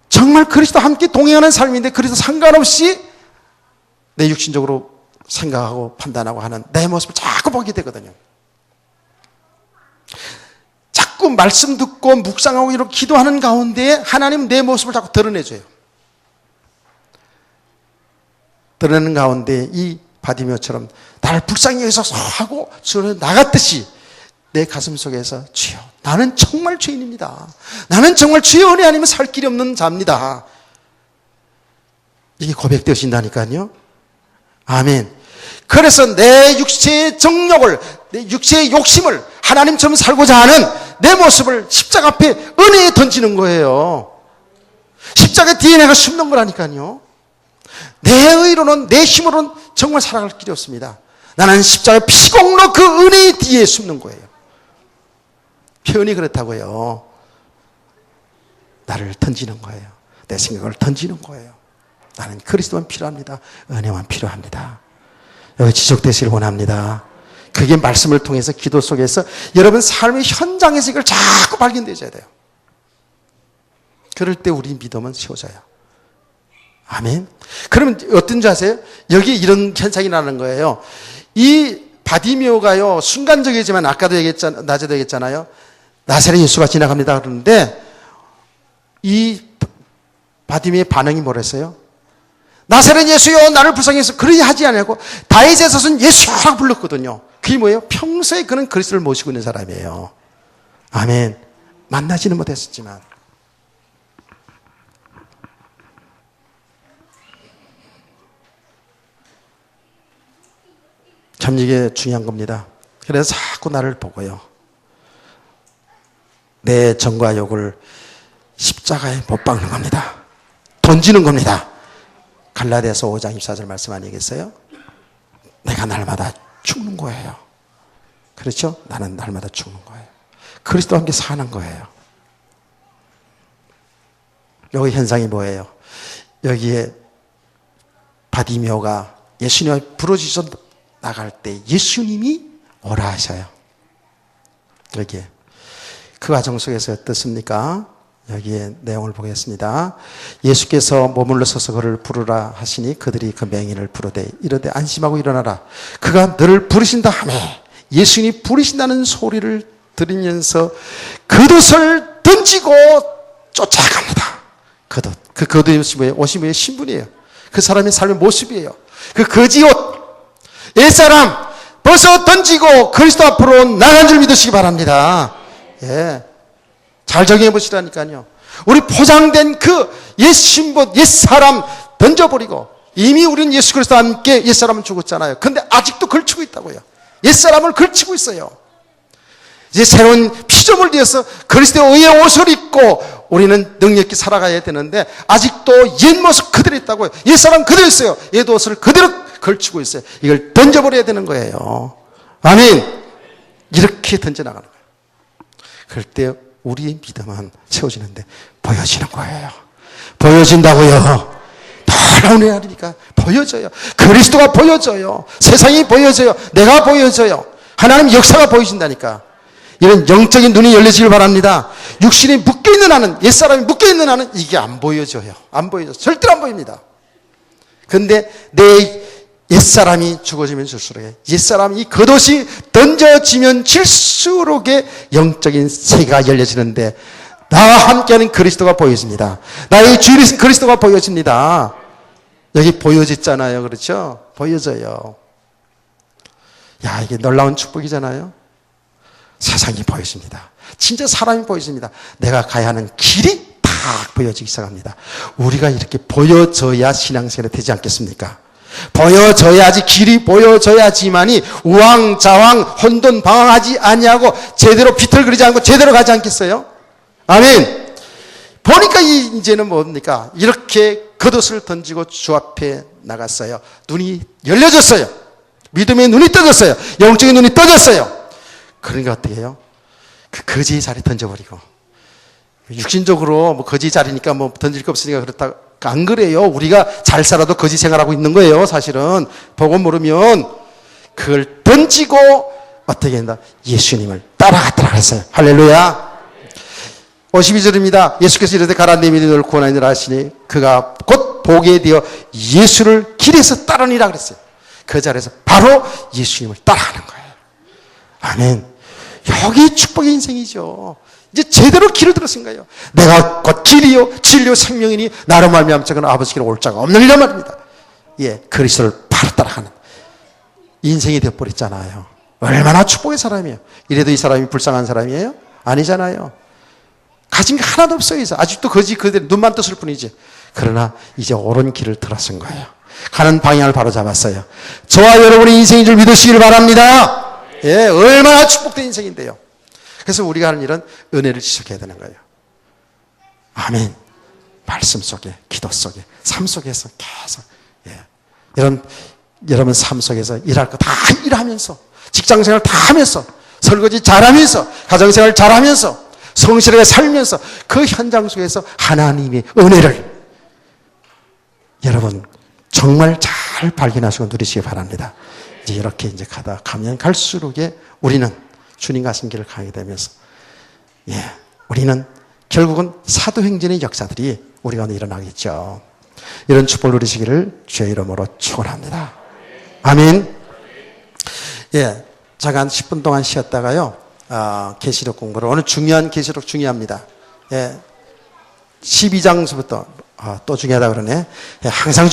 정말 그리스도와 함께 동행하는 삶인데 그래서 상관없이 내 육신적으로 생각하고 판단하고 하는 내 모습을 자꾸 보게 되거든요. 자꾸 말씀 듣고 묵상하고 이렇게 기도하는 가운데 하나님 내 모습을 자꾸 드러내줘요. 드러내는 가운데 이 바디메오처럼 나를 불쌍히 여기서 하고 저를 나갔듯이 내 가슴 속에서 주여, 나는 정말 죄인입니다. 나는 정말 주의 은혜 아니면 살 길이 없는 자입니다. 이게 고백되어진다니까요. 아멘. 그래서 내 육체의 정욕을, 내 육체의 욕심을 하나님처럼 살고자 하는 내 모습을 십자가 앞에 은혜에 던지는 거예요. 십자가 뒤에 내가 숨는 거라니까요. 내 의로는, 내 힘으로는 정말 살아갈 길이 없습니다. 나는 십자가의 피공로 그 은혜의 뒤에 숨는 거예요. 표현이 그렇다고요. 나를 던지는 거예요. 내 생각을 던지는 거예요. 나는 그리스도만 필요합니다. 은혜만 필요합니다. 여기 지속되시길 원합니다. 그게 말씀을 통해서 기도 속에서 여러분 삶의 현장에서 이걸 자꾸 발견되셔야 돼요. 그럴 때 우리 믿음은 세워져요. 아멘. 그러면 어떤 줄 아세요? 여기 이런 현상이 나는 거예요. 이 바디메오가요, 순간적이지만 아까도 얘기했잖아요. 낮에도 얘기했잖아요. 나사렛 예수가 지나갑니다. 그러는데 이 바디메오의 반응이 뭐랬어요? 나사렛 예수여, 나를 불쌍히 해서 그러지 하지 않냐고 다윗의 젖은 예수라고 불렀거든요. 그게 뭐예요? 평소에 그는 그리스도를 모시고 있는 사람이에요. 아멘. 만나지는 못했었지만. 참 이게 중요한 겁니다. 그래서 자꾸 나를 보고요, 내 정과 욕을 십자가에 못 박는 겁니다. 던지는 겁니다. 갈라디아서 5장 24절 말씀 아니겠어요? 내가 날마다 죽는 거예요. 그렇죠? 나는 날마다 죽는 거예요. 그리스도와 함께 사는 거예요. 여기 현상이 뭐예요? 여기에 바디메오가 예수님을 부르짖어 나갈 때 예수님이 오라 하셔요. 여기에. 그 과정 속에서 어떻습니까? 여기에 내용을 보겠습니다. 예수께서 머물러 서서 그를 부르라 하시니 그들이 그 맹인을 부르되 이르되 안심하고 일어나라. 그가 너를 부르신다 하매 예수님이 부르신다는 소리를 들으면서 겉옷을 던지고 쫓아갑니다. 겉옷. 그 겉옷이 뭐예요? 옷이 뭐예요? 신분이에요. 그 사람의 삶의 모습이에요. 그 거지옷. 옛사람 벗어 던지고 그리스도 앞으로 나간 줄 믿으시기 바랍니다. 예. 잘 적용해 보시라니까요. 우리 포장된 그 옛 신분, 옛 사람 던져버리고, 이미 우리는 예수 그리스도와 함께 옛 사람은 죽었잖아요. 근데 아직도 걸치고 있다고요. 옛 사람을 걸치고 있어요. 이제 새로운 피조물 되어서 그리스도의 의의 옷을 입고 우리는 능력 있게 살아가야 되는데 아직도 옛 모습 그대로 있다고요. 옛 사람 그대로 있어요. 옛 옷을 그대로 걸치고 있어요. 이걸 던져버려야 되는 거예요. 아멘. 이렇게 던져나가는 거예요. 그럴 때 우리의 믿음은 세워지는데 보여지는 거예요. 보여진다고요. 놀라운 은혜니까 보여져요. 그리스도가 보여져요. 세상이 보여져요. 내가 보여져요. 하나님 역사가 보여진다니까. 이런 영적인 눈이 열려지길 바랍니다. 육신이 묶여있는 한은, 옛사람이 묶여있는 한은 이게 안 보여져요. 안 보여져요. 절대로 안 보입니다. 근데 내 옛사람이 죽어지면 줄수록, 옛사람이 겉옷이 던져지면 질수록의 영적인 세계가 열려지는데 나와 함께하는 그리스도가 보여집니다. 나의 주이신 그리스도가 보여집니다. 여기 보여졌잖아요. 그렇죠? 보여져요. 야, 이게 놀라운 축복이잖아요. 세상이 보여집니다. 진짜 사람이 보여집니다. 내가 가야 하는 길이 딱 보여지기 시작합니다. 우리가 이렇게 보여져야 신앙생활이 되지 않겠습니까? 보여져야지, 길이 보여져야지만이 우왕좌왕 혼돈방황하지 아니하고 제대로 비틀거리지 않고 제대로 가지 않겠어요? 아멘. 보니까 이제는 뭡니까? 이렇게 겉옷을 던지고 주 앞에 나갔어요. 눈이 열려졌어요. 믿음의 눈이 떠졌어요. 영적인 눈이 떠졌어요. 그러니까 어떻게 해요? 그 거지의 자리 던져버리고, 육신적으로 뭐 거지 자리니까 뭐 던질 거 없으니까 그렇다. 안 그래요. 우리가 잘 살아도 거지 생활하고 있는 거예요. 사실은 보고 모르면 그걸 던지고 어떻게 한다? 예수님을 따라갔더라 그랬어요. 할렐루야. 52절입니다. 예수께서 이르되 가라 내 믿음이 너를 구원하니라 하시니 그가 곧 보게 되어 예수를 길에서 따르니라 그랬어요. 그 자리에서 바로 예수님을 따라가는 거예요. 아멘. 여기 축복의 인생이죠. 이제 제대로 길을 들었은 거예요. 내가 곧 길이요 진리요 생명이니 나로 말미암아 저건 아버지께로 올 자가 없느니라 말입니다. 예, 그리스도를 바로 따라가는 인생이 되어버렸잖아요. 얼마나 축복의 사람이에요. 이래도 이 사람이 불쌍한 사람이에요? 아니잖아요. 가진 게 하나도 없어요. 아직도 거지 그대로 눈만 떴을 뿐이지. 그러나 이제 옳은 길을 들어선 거예요. 가는 방향을 바로 잡았어요. 저와 여러분의 인생인 줄 믿으시길 바랍니다. 예, 얼마나 축복된 인생인데요. 그래서 우리가 하는 일은 은혜를 지속해야 되는 거예요. 아멘. 말씀 속에, 기도 속에, 삶 속에서 계속. 예. 여러분 삶 속에서 일할 거 다 일하면서, 직장생활 다 하면서, 설거지 잘하면서, 가정생활 잘하면서, 성실하게 살면서 그 현장 속에서 하나님의 은혜를 여러분 정말 잘 발견하시고 누리시기 바랍니다. 이제 이렇게 이제 가면 갈수록 우리는 주님 가신 길을 가게 되면서 우리는 결국은 사도행전의 역사들이 우리 가운데 일어나겠죠. 이런 축복을 누리시기를 주의 이름으로 축원합니다. 아멘. 예, 잠깐 10분 동안 쉬었다가요. 계시록 공부를 오늘 중요한 계시록 중요합니다. 예, 12장서부터 또 중요하다 그러네. 예, 항상